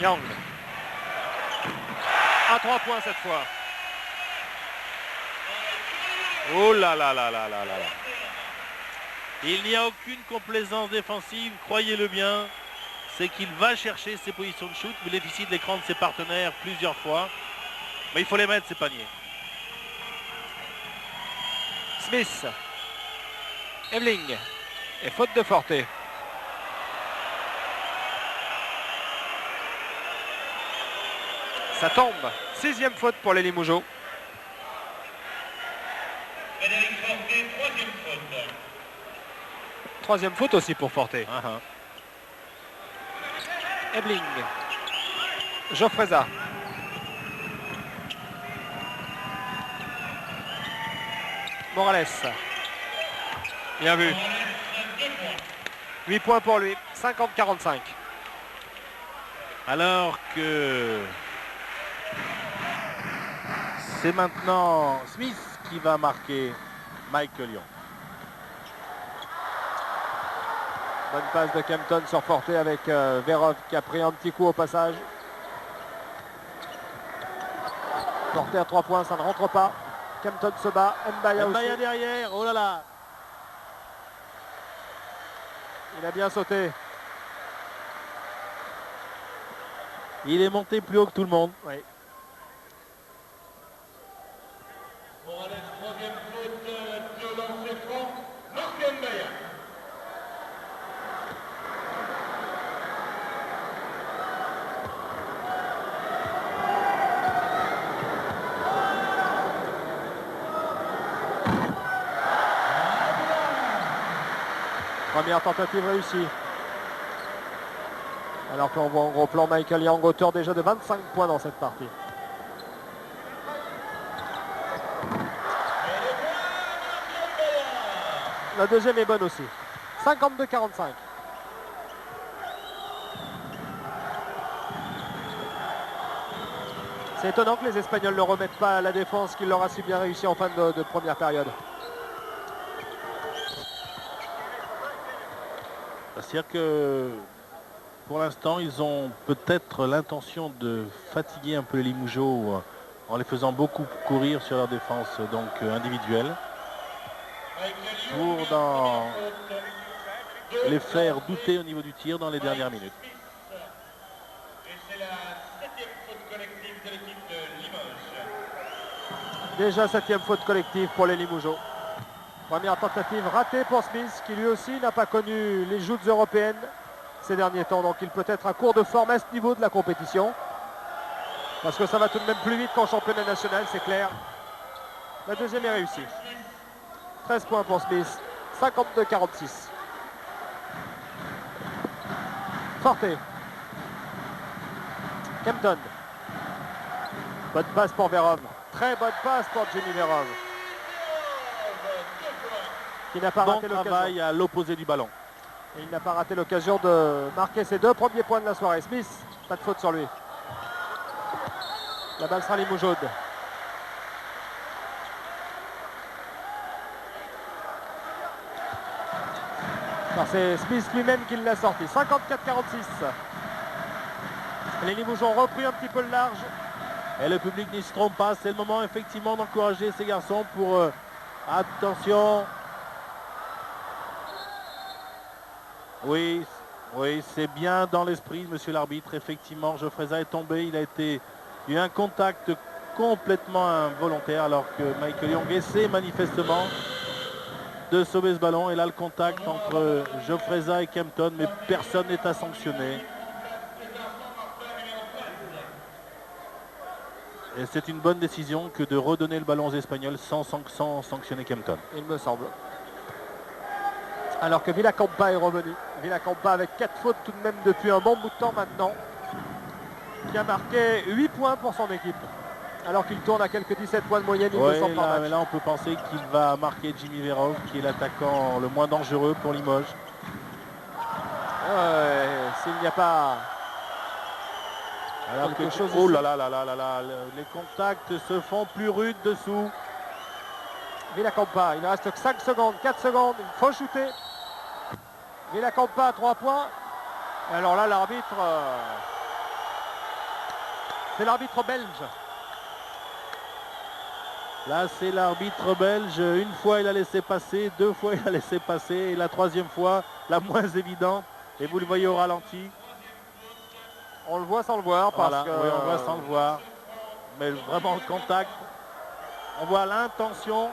Yang. À 3 points cette fois. Oh là là là là là là là. Il n'y a aucune complaisance défensive, croyez-le bien. C'est qu'il va chercher ses positions de shoot, bénéficie de l'écran de ses partenaires plusieurs fois. Mais il faut les mettre, ces paniers. Smith. Ebling. Et faute de Forte. Ça tombe. 6e faute pour les Limougeaux. Frédéric Forte, 3e faute. 3e faute aussi pour Forte. Ebling. Geoffreza. Morales. Bien vu. 8 points pour lui. 50-45. Alors que c'est maintenant Smith qui va marquer Michael Young. Bonne passe de Kempton sur Forte avec Verov qui a pris un petit coup au passage. Forte à 3 points, ça ne rentre pas. Kempton se bat. Mbaya aussi. Derrière, oh là là. Il a bien sauté. Il est monté plus haut que tout le monde. Oui. Morales, 3e faute de lancer franc, Marco Mbaya. Première tentative réussie. Alors qu'on voit en gros plan Michael Young, auteur déjà de 25 points dans cette partie. La deuxième est bonne aussi. 52-45. C'est étonnant que les Espagnols ne remettent pas à la défense qu'il leur a si bien réussi en fin de première période. C'est-à-dire que pour l'instant, ils ont peut-être l'intention de fatiguer un peu les Limougeaux en les faisant beaucoup courir sur leur défense donc individuelle pour les faire douter au niveau du tir dans les dernières minutes. Et c'est la 7e faute collective de l'équipe de Limoges. Déjà 7e faute collective pour les Limougeaux. Première tentative ratée pour Smith, qui lui aussi n'a pas connu les joutes européennes ces derniers temps. Donc il peut être à court de forme à ce niveau de la compétition. Parce que ça va tout de même plus vite qu'en championnat national, c'est clair. La deuxième est réussie. 13 points pour Smith. 52-46. Forte. Kempton. Bonne passe pour Verov. Très bonne passe pour Jimmy Verov. Qui n'a pas Bon raté l'occasion. travail à l'opposé du ballon. Et il n'a pas raté l'occasion de marquer ses 2 premiers points de la soirée. Smith, pas de faute sur lui. La balle sera Limoux jaune. C'est Smith lui-même qui l'a sorti. 54-46. Les Limousins ont repris un petit peu le large. Et le public n'y se trompe pas. C'est le moment effectivement d'encourager ces garçons pour... attention. Oui, c'est bien dans l'esprit, monsieur l'arbitre. Effectivement, Jofresa est tombé. Il y a eu un contact complètement involontaire alors que Michael Young essaie manifestement de sauver ce ballon. Et là, le contact entre Jofresa et Kempton, mais personne n'est à sanctionner. Et c'est une bonne décision que de redonner le ballon aux Espagnols sans sanctionner Kempton. Il me semble. Alors que Villacampa est revenu. Villacampa avec 4 fautes tout de même depuis un bon bout de temps maintenant. Qui a marqué 8 points pour son équipe. Alors qu'il tourne à quelques 17 points de moyenne, il me semble par match. Mais là, on peut penser qu'il va marquer Jimmy Verov, qui est l'attaquant le moins dangereux pour Limoges. S'il n'y a pas... Alors que, oh là là là là là là, les contacts se font plus rudes dessous. Villacampa, il ne reste que 5 secondes, 4 secondes, il faut shooter. Villacampa à 3 points. Et alors là, l'arbitre... c'est l'arbitre belge. Là, c'est l'arbitre belge. Une fois, il a laissé passer. 2 fois, il a laissé passer. Et la 3e fois, la moins évidente. Et vous le voyez au ralenti. On le voit sans le voir. Parce que... Oui, on le voit sans le voir. Mais vraiment le contact. On voit l'intention.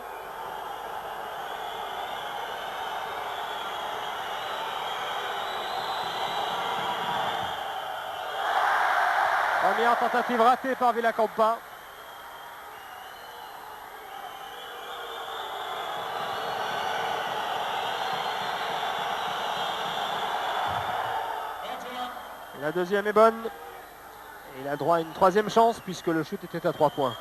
Première tentative ratée par Villacampa. La deuxième est bonne. Il a droit à une 3e chance puisque le shoot était à 3 points.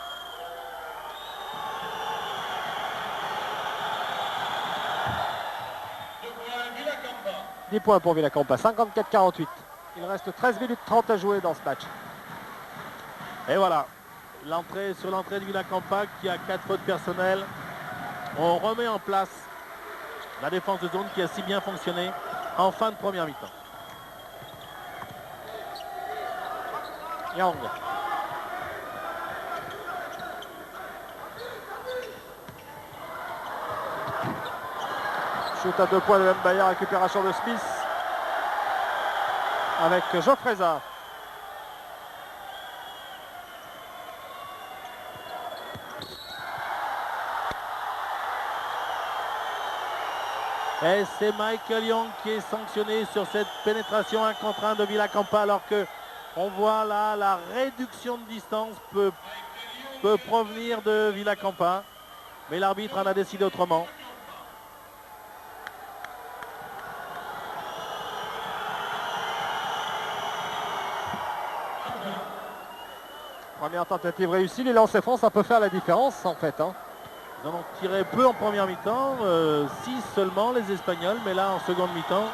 « 10 points pour Villacampa, 54-48. Il reste 13 minutes 30 à jouer dans ce match. Et voilà, sur l'entrée de Villacampa qui a 4 fautes personnelles. On remet en place la défense de zone qui a si bien fonctionné en fin de première mi-temps. Young. Shoot à 2 points de Mbaya, récupération de Smith avec Jofresa. Et c'est Michael Young qui est sanctionné sur cette pénétration 1 contre 1 de Villacampa alors que on voit là la réduction de distance peut provenir de Villacampa. Mais l'arbitre en a décidé autrement. Première tentative réussie, les lancers francs, ça peut faire la différence en fait. Ils en ont tiré peu en première mi-temps, 6 seulement les Espagnols, mais là en seconde mi-temps,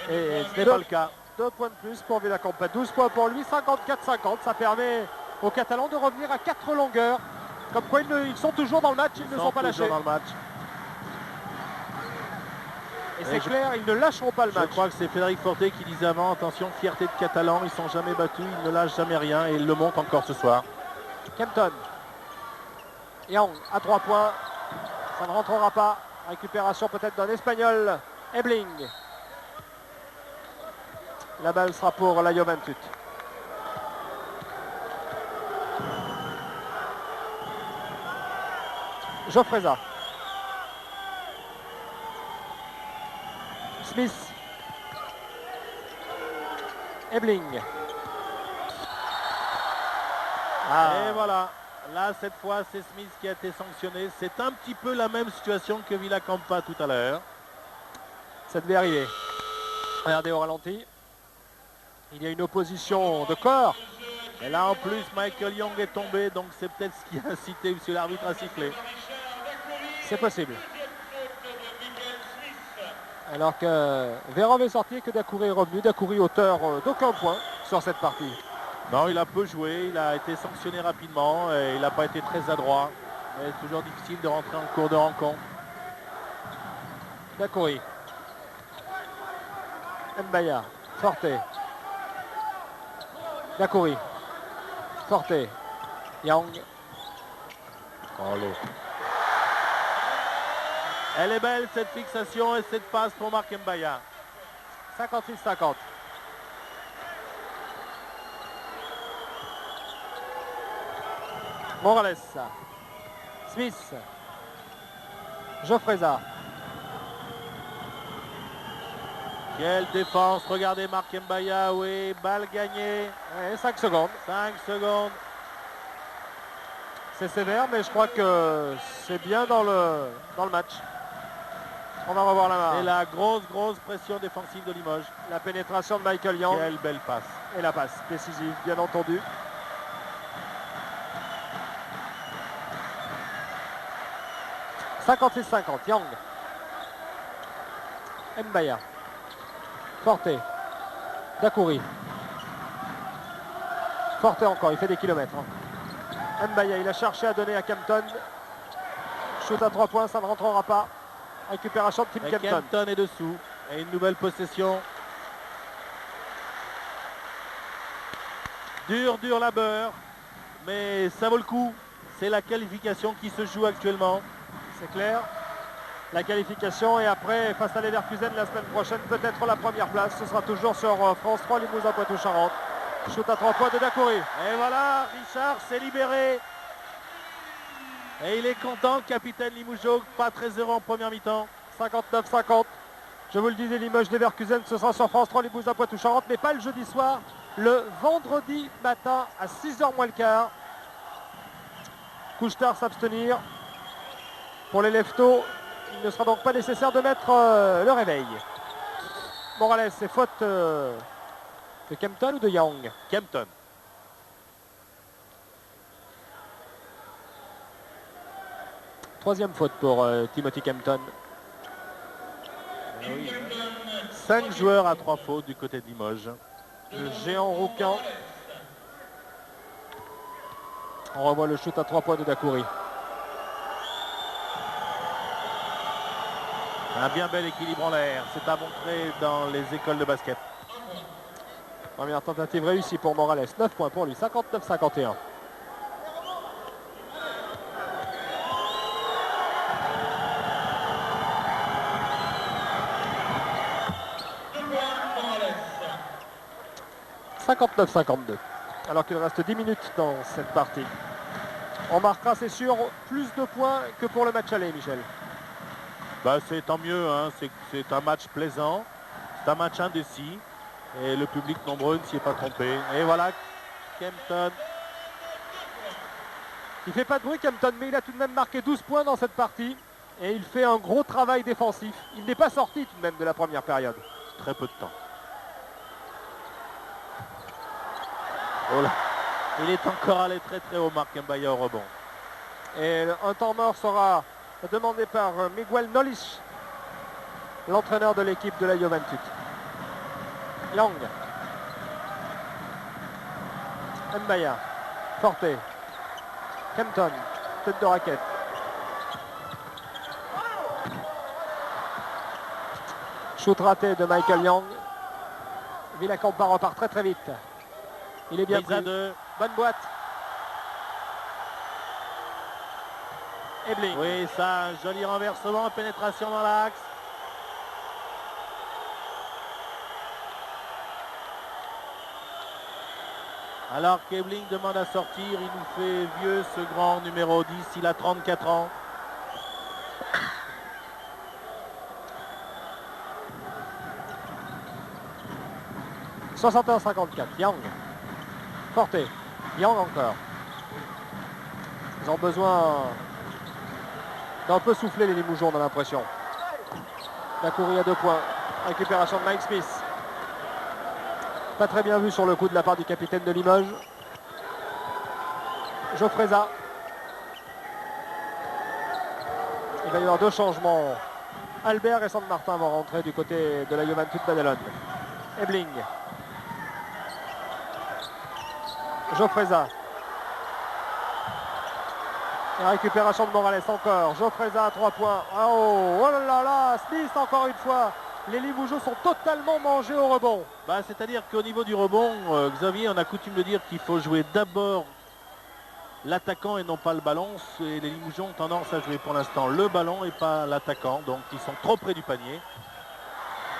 et ce n'est pas le cas. 2 points de plus pour Villacampa, 12 points pour lui, 54-50. Ça permet aux Catalans de revenir à 4 longueurs. Comme quoi ils sont toujours dans le match, ils ne sont pas lâchés. Dans le match. Et c'est clair, ils ne lâcheront pas le match. Je crois que c'est Frédéric Forté qui disait avant, attention, fierté de Catalans, ils ne sont jamais battus, ils ne lâchent jamais rien et ils le montrent encore ce soir. Kempton. Young à 3 points. Ça ne rentrera pas. Récupération peut-être d'un Espagnol. Ebling. La balle sera pour la Juventus. Jofresa. Smith. Ebling. Et voilà. Là, cette fois, c'est Smith qui a été sanctionné. C'est un petit peu la même situation que Villacampa tout à l'heure. Ça devait arriver. Regardez au ralenti. Il y a une opposition de corps. Et là, en plus, Michael Young est tombé. Donc, c'est peut-être ce qui a incité monsieur l'arbitre à siffler. C'est possible. Alors que Vérov est sorti et que Dacoury est revenu. Dacoury auteur d'aucun point sur cette partie. Non, il a peu joué, il a été sanctionné rapidement et il n'a pas été très adroit. Mais c'est toujours difficile de rentrer en cours de rencontre. Dacoury. Mbaya. Forte. Dacoury. Forte. Yang. Allez. Elle est belle cette fixation et cette passe pour Marc Mbaya. 56-50. Morales. Smith. Geoffreza. Quelle défense, regardez Marc Mbaya, oui, balle gagnée. Et 5 secondes. 5 secondes. C'est sévère, mais je crois que c'est bien dans le match. On va revoir la main. Et la grosse pression défensive de Limoges. La pénétration de Michael Young. Quelle belle passe. Et la passe décisive, bien entendu. « 56-50, Yang. Mbaya. Forte. Dacoury. Forte encore, il fait des kilomètres. Mbaya, il a cherché à donner à Kempton. Shoot à 3 points, ça ne rentrera pas. Récupération de Tim Kempton. Kempton est dessous. Et une nouvelle possession. Dur la beurre. Mais ça vaut le coup. C'est la qualification qui se joue actuellement. C'est clair. La qualification et après, face à Leverkusen la semaine prochaine, peut-être la première place. Ce sera toujours sur France 3, Limousin Poitou-Charentes. Shoot à 3 points de Dacoury. Et voilà, Richard s'est libéré. Et il est content, le capitaine Limougeau, pas très heureux en première mi-temps. 59-50. Je vous le disais, Limoges-Leverkusen, ce sera sur France 3, Limousin Poitou-Charentes, mais pas le jeudi soir, le vendredi matin à 6h moins le quart. Couche-tard s'abstenir. Pour les leftos, il ne sera donc pas nécessaire de mettre le réveil. Morales, c'est faute de Kempton ou de Young? Kempton. Troisième faute pour Timothy Kempton. Oui. 5 joueurs à 3 fautes du côté de Limoges. Le géant rouquin. On revoit le shoot à 3 points de Dacoury. Un bien bel équilibre en l'air. C'est à montrer dans les écoles de basket. Première tentative réussie pour Morales. 9 points pour lui. 59-51. « 59-52. Alors qu'il reste 10 minutes dans cette partie. On marquera, c'est sûr, plus de points que pour le match aller, Michel. Bah, c'est tant mieux, hein. C'est un match plaisant, c'est un match indécis et le public nombreux ne s'y est pas trompé. Et voilà, Kempton. Il fait pas de bruit Kempton, mais il a tout de même marqué 12 points dans cette partie et il fait un gros travail défensif. Il n'est pas sorti tout de même de la première période. Très peu de temps. Oh là, il est encore allé très haut, Marc Mbaya au rebond. Et un temps mort sera demandé par Miguel Nolich, l'entraîneur de l'équipe de la Juventud. Young. Mbaya. Forte. Kempton. Tête de raquette. Shoot raté de Michael Young. Villacampa repart très vite. Il est bien pris. Bonne boîte. Ebling. Oui, ça, un joli renversement, pénétration dans l'axe. Alors qu'Ebling demande à sortir, il nous fait vieux ce grand numéro 10, il a 34 ans. « 61-54, Young. Forte. Young encore. Ils ont besoin d'un peu souffler les Limougeons, on a l'impression. Dacoury à 2 points. Récupération de Mike Smith. Pas très bien vu sur le coup de la part du capitaine de Limoges. Geoffreza. Il va y avoir 2 changements Albert et San Martin vont rentrer du côté de la Juventud Badalone. Ebling. Jofreza. La récupération de Morales encore. Jofreza à 3 points. Oh là là là, Smith encore une fois. Les Limougeaux sont totalement mangés au rebond. C'est-à-dire qu'au niveau du rebond, Xavier, on a coutume de dire qu'il faut jouer d'abord l'attaquant et non pas le ballon. Et les Limougeaux ont tendance à jouer pour l'instant le ballon et pas l'attaquant. Donc ils sont trop près du panier.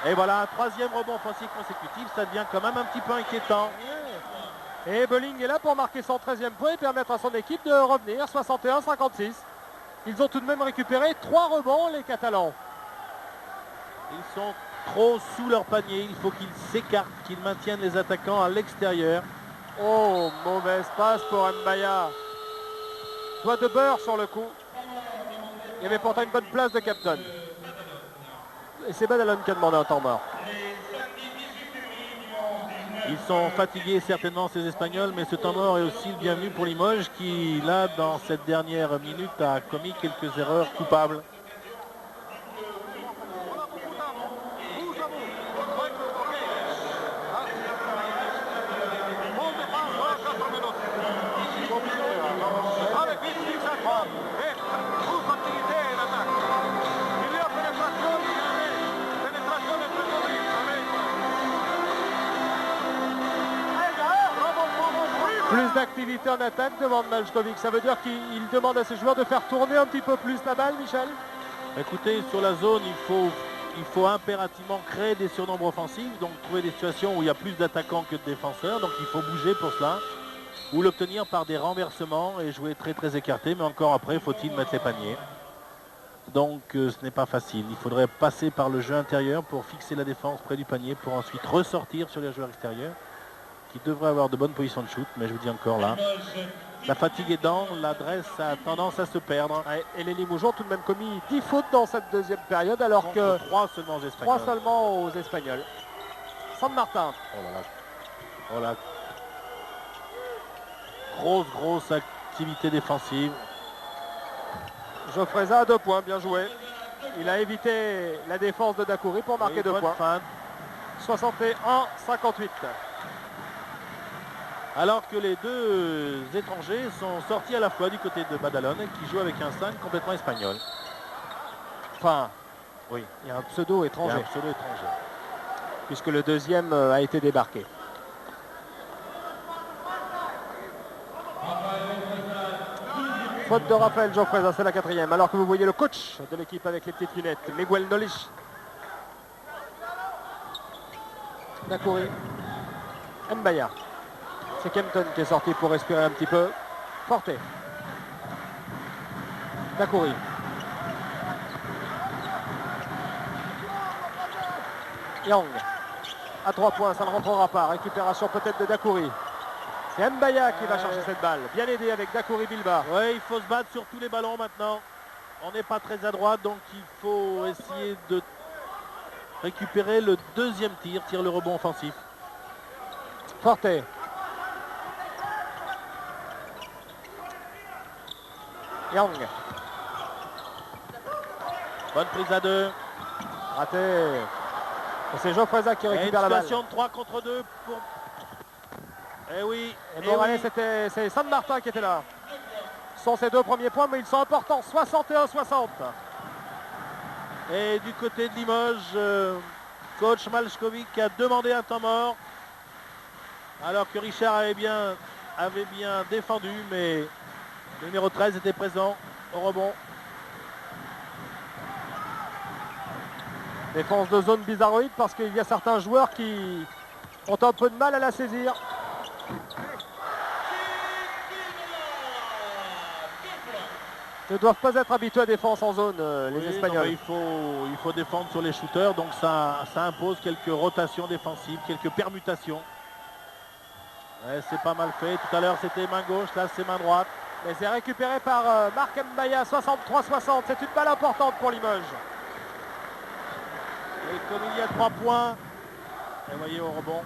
Et voilà, un troisième rebond offensif consécutif. Ça devient quand même un petit peu inquiétant. Et Bolling est là pour marquer son 13e point et permettre à son équipe de revenir 61-56. Ils ont tout de même récupéré 3 rebonds, les Catalans. Ils sont trop sous leur panier. Il faut qu'ils s'écartent, qu'ils maintiennent les attaquants à l'extérieur. Oh, mauvaise passe pour Mbaya. Doigt de beurre sur le coup. Il y avait pourtant une bonne place de Captain. Et c'est Badalone qui a demandé un temps mort. Ils sont fatigués certainement ces Espagnols, mais ce temps mort est aussi le bienvenu pour Limoges qui, là, dans cette dernière minute, a commis quelques erreurs coupables. Plus d'activité en attaque demande Maljkovic. Ça veut dire qu'il demande à ses joueurs de faire tourner un petit peu plus la balle, Michel. Écoutez, sur la zone, il faut impérativement créer des surnombres offensifs, donc trouver des situations où il y a plus d'attaquants que de défenseurs, donc il faut bouger pour cela, ou l'obtenir par des renversements et jouer très très écarté, mais encore après, faut-il mettre les paniers. Donc ce n'est pas facile. Il faudrait passer par le jeu intérieur pour fixer la défense près du panier, pour ensuite ressortir sur les joueurs extérieurs, qui devraient avoir de bonnes positions de shoot, mais je vous dis encore là, la fatigue aidant, l'adresse a tendance à se perdre. Et les Limougeaux ont tout de même commis 10 fautes dans cette deuxième période, alors que 3 seulement aux Espagnols. 3 seulement aux Espagnols. San Martin. Oh là. Grosse activité défensive. Jofreza à 2 points, bien joué. Il a évité la défense de Dacoury pour marquer 2 points. 61-58. Alors que les deux étrangers sont sortis à la fois du côté de Badalone, qui joue avec un 5 complètement espagnol. Enfin, oui, il y a un pseudo étranger. Puisque le deuxième a été débarqué. Faute de Raphaël Jofreza, c'est la 4e. Alors que vous voyez le coach de l'équipe avec les petites lunettes, Miguel Nolich. Dacoury. Mbaya. C'est Kempton qui est sorti pour respirer un petit peu. Forte. Dacoury. Yang. À 3 points, ça ne rentrera pas. Récupération peut-être de Dacoury. C'est Mbaya qui va chercher cette balle. Bien aidé avec Dacoury Bilba. Oui, il faut se battre sur tous les ballons maintenant. On n'est pas très à droite, donc il faut essayer de récupérer le deuxième tir le rebond offensif. Forte. Yang. Bonne prise à 2. Raté. Et c'est Jofreza qui récupère la balle. Une situation de 3 contre 2 pour... Eh oui. Et Morales, c'est San Martin qui était là. Ce sont ses 2 premiers points, mais ils sont importants. 61-60. Et du côté de Limoges, coach Maljkovic a demandé un temps mort. Alors que Richard avait bien défendu, mais le numéro 13 était présent au rebond. Défense de zone bizarroïde parce qu'il y a certains joueurs qui ont un peu de mal à la saisir. Ils ne doivent pas être habitués à défense en zone, les Espagnols. Non, il faut défendre sur les shooters, donc ça impose quelques rotations défensives, quelques permutations. Ouais, c'est pas mal fait. Tout à l'heure c'était main gauche, là c'est main droite. Mais c'est récupéré par Marc Mbaya, 63-60. C'est une balle importante pour Limoges. Et comme il y a 3 points, vous voyez au rebond,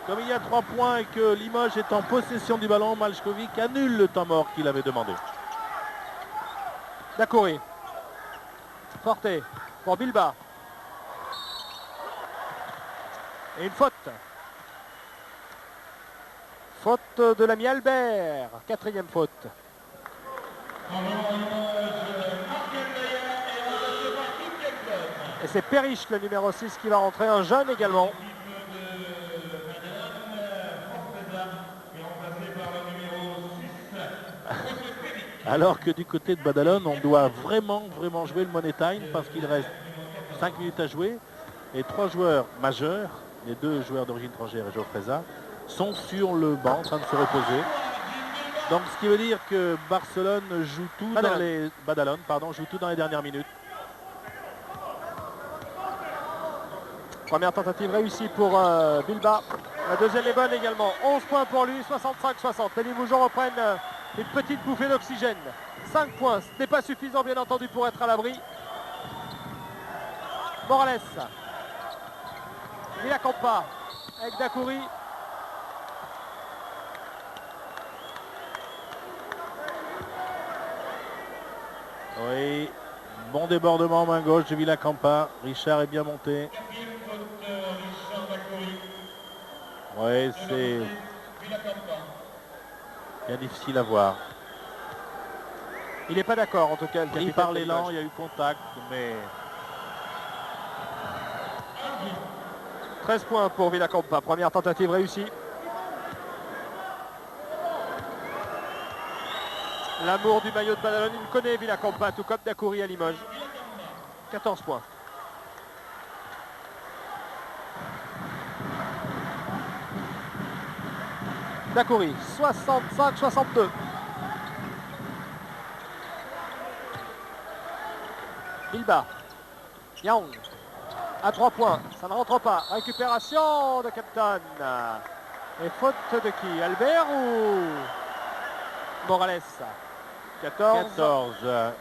comme il y a 3 points et que Limoges est en possession du ballon, Maljkovic annule le temps mort qu'il avait demandé. Dacoury. Forte pour Bilba. Et une faute. Faute de l'ami Albert. 4e faute. Et c'est Perriche, le numéro 6, qui va rentrer, un jeune également. Alors que du côté de Badalone, on doit vraiment jouer le money time parce qu'il reste 5 minutes à jouer. Et 3 joueurs majeurs, les 2 joueurs d'origine étrangère et Geoffreza, sont sur le banc en train de se reposer. Donc ce qui veut dire que Barcelone joue tout dans les Badalone, joue tout dans les dernières minutes. Première tentative réussie pour Bilbao. La deuxième est bonne également. 11 points pour lui, 65-60. Les Limousins reprennent une petite bouffée d'oxygène. 5 points, ce n'est pas suffisant bien entendu pour être à l'abri. Morales. Villacampa avec Dacoury. Oui, bon débordement main gauche de Villacampa. Richard est bien monté. Oui, c'est bien difficile à voir. Il n'est pas d'accord en tout cas. Il par l'élan, il y a eu contact, mais... 13 points pour Villacampa. Première tentative réussie. L'amour du maillot de Badalone, il connaît Villacampa, tout comme Dacoury à Limoges. 14 points. Dacoury, 65-62. Bilbao. Young. À 3 points. Ça ne rentre pas. Récupération de Kempton. Et faute de qui? Albert ou Morales? 14.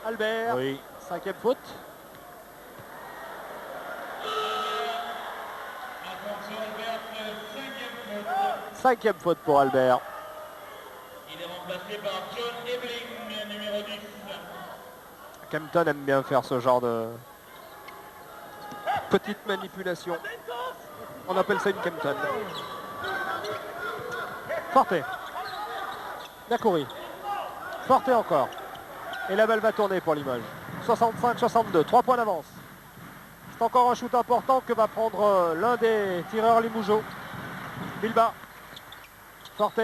Albert. Oui. 5e faute. Cinquième faute pour Albert. Il est remplacé par John Ebeling, numéro 10. Kempton aime bien faire ce genre de petite manipulation. On appelle ça une Kempton. Forte. Dacoury. Forte encore. Et la balle va tourner pour Limoges. 65-62. 3 points d'avance. C'est encore un shoot important que va prendre l'un des tireurs limougeaux. Bilbao. Forte.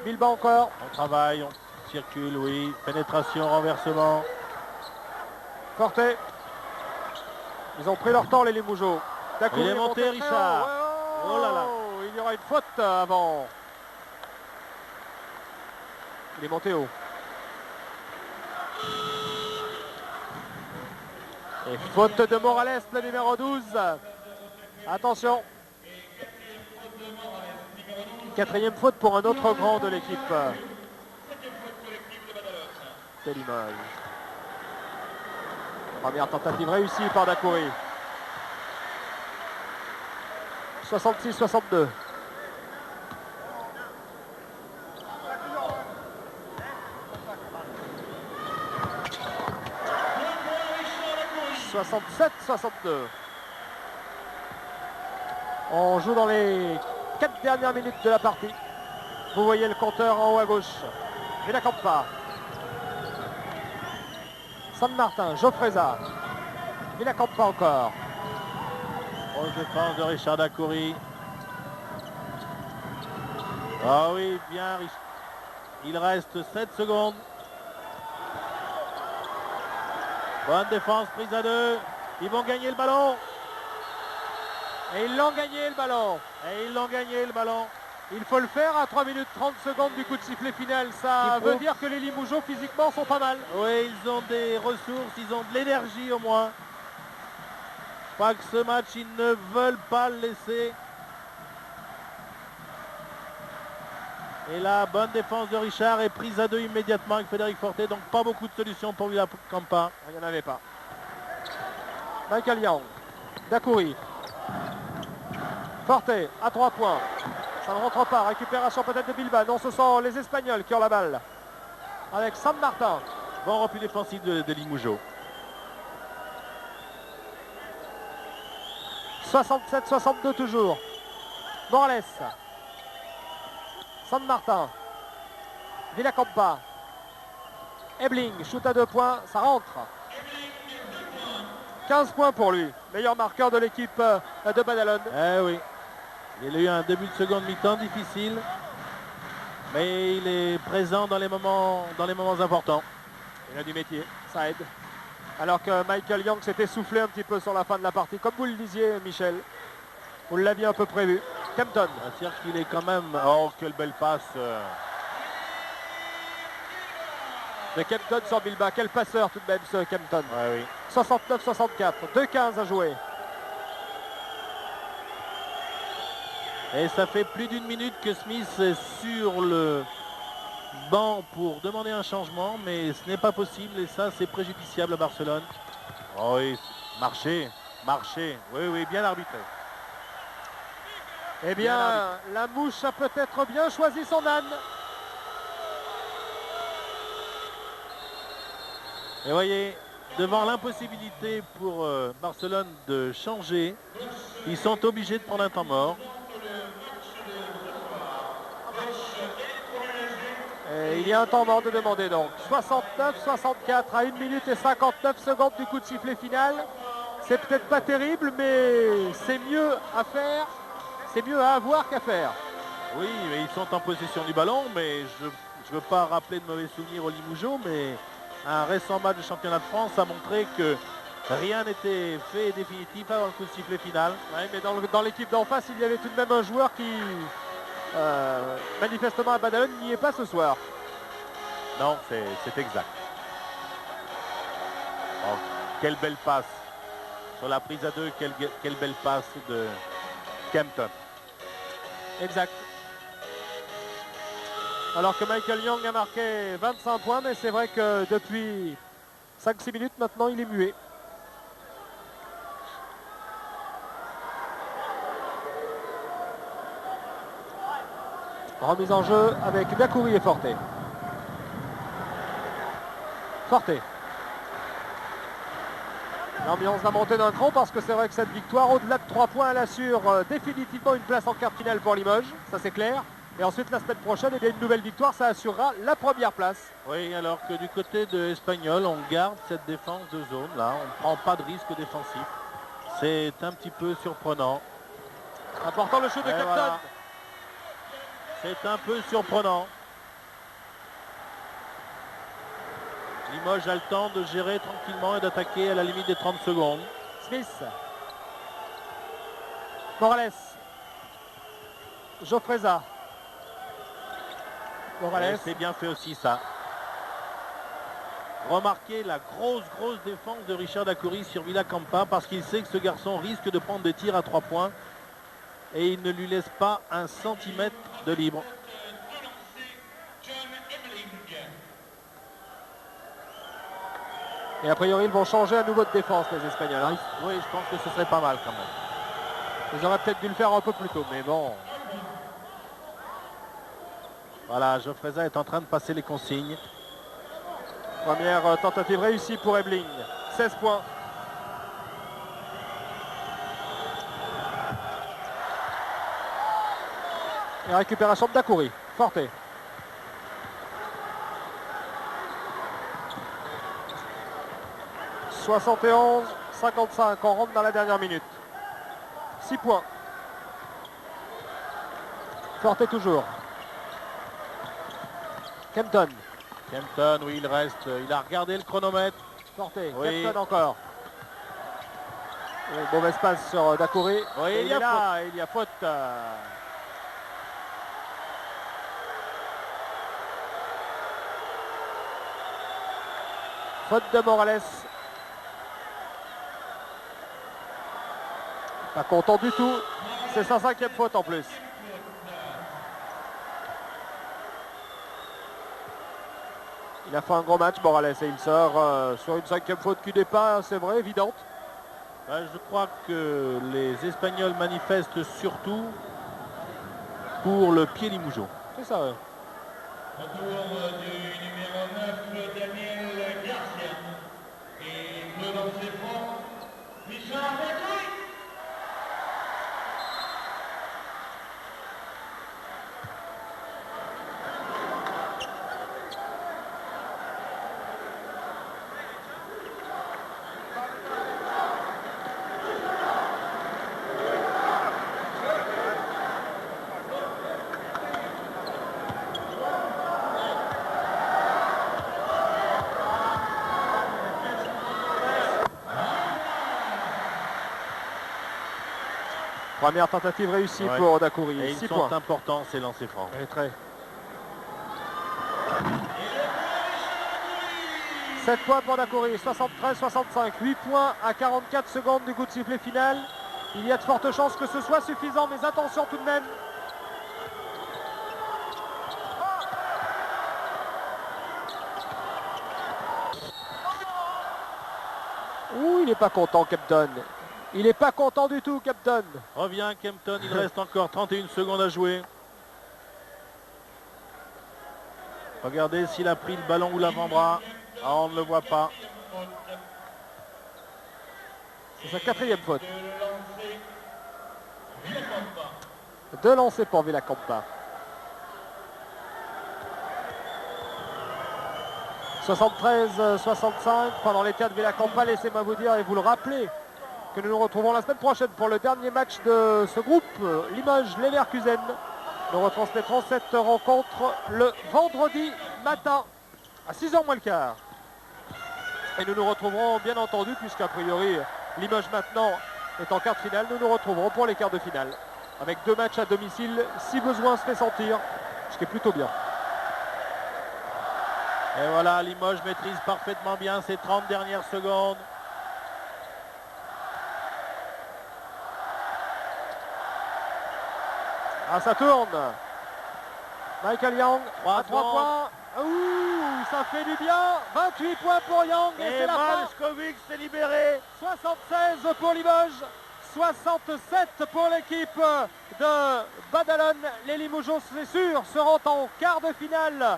Bilbao encore. On travaille, on circule, oui. Pénétration, renversement. Forte. Ils ont pris leur temps les Limougeaux. Il est monté Richard. Oh là là. Il y aura une faute avant. Il est monté haut. Et faute de Morales, le numéro 12. Attention. 4e faute pour un autre grand de l'équipe. C'est Limoges. Première tentative réussie par Dacoury. 66-62. « 67-62. On joue dans les 4 dernières minutes de la partie. Vous voyez le compteur en haut à gauche. Villacampa. San Martin, Geoffreza. Villacampa encore. Grosse défense de Richard Dacoury. Ah oui, bien. Il reste 7 secondes. Bonne défense, prise à 2. Ils vont gagner le ballon. Et ils l'ont gagné le ballon. Il faut le faire à 3 minutes 30 secondes du coup de sifflet final. Ça veut dire que les Limougeaux physiquement sont pas mal. Oui, ils ont des ressources, ils ont de l'énergie au moins. Je crois que ce match, ils ne veulent pas le laisser. Et là, bonne défense de Richard et prise à 2 immédiatement avec Frédéric Forte. Donc pas beaucoup de solutions pour Villacampa. Il n'y en avait pas. Michael Young. Dacoury. Forte à 3 points. Ça ne rentre pas. Récupération peut-être de Bilbao. Non, ce sont les Espagnols qui ont la balle. Avec San Martin. Bon repli défensif de Limougeaux. 67-62 toujours. Morales. San Martin. Villacampa. Ebling, shoot à 2 points, ça rentre. 15 points pour lui. Meilleur marqueur de l'équipe de Badalone. Eh oui. Il a eu un début de seconde mi-temps difficile. Mais il est présent dans les moments importants. Il a du métier, ça aide. Alors que Michael Young s'est essoufflé un petit peu sur la fin de la partie. Comme vous le disiez, Michel. Vous l'aviez un peu prévu. Kempton. C'est-à-dire qu'il est quand même... Oh, quelle belle passe. De Kempton sur Bilbao. Quel passeur tout de même ce Kempton. Ouais, oui. 69-64. 2-15 à jouer. Et ça fait plus d'une minute que Smith est sur le banc pour demander un changement, mais ce n'est pas possible et ça c'est préjudiciable à Barcelone. Oh oui, marché, oui, bien arbitré. Eh bien, la mouche a peut-être bien choisi son âne. Et voyez, devant l'impossibilité pour Barcelone de changer, ils sont obligés de prendre un temps mort. Et il y a un temps mort de demander donc. 69-64 à 1 minute et 59 secondes du coup de sifflet final. C'est peut-être pas terrible, mais c'est mieux à faire. C'est mieux à avoir qu'à faire. Oui, mais ils sont en possession du ballon, mais je ne veux pas rappeler de mauvais souvenirs au Limougeau, mais un récent match de championnat de France a montré que rien n'était fait et définitif avant le coup de sifflet final. Oui, mais dans l'équipe d'en face, il y avait tout de même un joueur qui, manifestement à Badalone, n'y est pas ce soir. Non, c'est exact. Oh, quelle belle passe. Sur la prise à 2, quelle belle passe de Kempton. Exact. Alors que Michael Young a marqué 25 points, mais c'est vrai que depuis 5-6 minutes maintenant, il est muet. Remise en jeu avec Dakouri et Forte. Forte. L'ambiance va monter d'un cran parce que c'est vrai que cette victoire, au-delà de 3 points, elle assure définitivement une place en quart finale pour Limoges, ça c'est clair. Et ensuite la semaine prochaine, eh bien, une nouvelle victoire, ça assurera la première place. Oui, alors que du côté de Espanyol, on garde cette défense de zone là, on ne prend pas de risque défensif. C'est un petit peu surprenant. Important le shoot de Kempton. Voilà. C'est un peu surprenant. Limoges a le temps de gérer tranquillement et d'attaquer à la limite des 30 secondes. Smith. Morales. Jofreza. Morales. C'est bien fait aussi ça. Remarquez la grosse défense de Richard Dakouri sur Villacampa parce qu'il sait que ce garçon risque de prendre des tirs à 3 points et il ne lui laisse pas un centimètre de libre. Et a priori, ils vont changer à nouveau de défense, les Espagnols. Hein. Oui, je pense que ce serait pas mal quand même. Ils auraient peut-être dû le faire un peu plus tôt, mais bon. Voilà, Jofreza est en train de passer les consignes. Première tentative réussie pour Ebling. 16 points. Et récupération de Dakouri. Forte. « 71-55 », on rentre dans la dernière minute. 6 points. Forte toujours. Kempton. Kempton, oui, il reste. Il a regardé le chronomètre. Forte. Oui. Kempton encore. Et mauvaise passe sur Dakouri. Oui, il y a faute. Faute de Morales. Pas content du tout. C'est sa 5e faute en plus. Il a fait un gros match, Morales, et il sort sur une 5e faute qui n'est pas, c'est vrai, évidente. Je crois que les Espagnols manifestent surtout pour le pied Limougeau. C'est ça, ouais. Retour du numéro 9, Daniel Garcia. 2 lancers francs. Richard Dakouri. Première tentative réussie Ouais. pour Dacoury. Et 6 ils points. sont importants, ces lancers francs. Et très. 7 points pour Dacoury, 73-65. 8 points à 44 secondes du coup de sifflet final. Il y a de fortes chances que ce soit suffisant, mais attention tout de même. Ouh, il n'est pas content, Kempton. Il n'est pas content du tout, Kempton. Revient Kempton, il reste encore 31 secondes à jouer. Regardez s'il a pris le ballon ou l'avant-bras. Ah, on ne le voit pas. C'est sa 4e faute. 2 lancers pour Villacampa. 73-65 pendant les tirs de Villacampa. Laissez-moi vous dire et vous le rappeler que nous nous retrouvons la semaine prochaine pour le dernier match de ce groupe, Limoges-Leverkusen. Nous retransmettrons cette rencontre le vendredi matin à 6h moins le quart. Et nous nous retrouverons bien entendu, puisqu'a priori Limoges maintenant est en quart de finale, nous nous retrouverons pour les quarts de finale. Avec 2 matchs à domicile, si besoin se fait sentir, ce qui est plutôt bien. Et voilà, Limoges maîtrise parfaitement bien ces 30 dernières secondes. Ah, ça tourne. Michael Young à 3 secondes. points. Ouh, ça fait du bien. 28 points pour Young et c'est Et la fin. Maljkovic s'est libéré. 76 pour Limoges, 67 pour l'équipe de Badalone. Les Limougeaux, c'est sûr, seront en quart de finale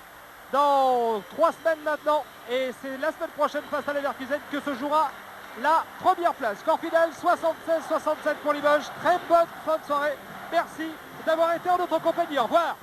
dans 3 semaines maintenant. Et c'est la semaine prochaine face à Leverkusen que se jouera la première place. Score final 76-67 pour Limoges. Très bonne fin de soirée. Merci d'avoir été en notre compagnie. Au revoir.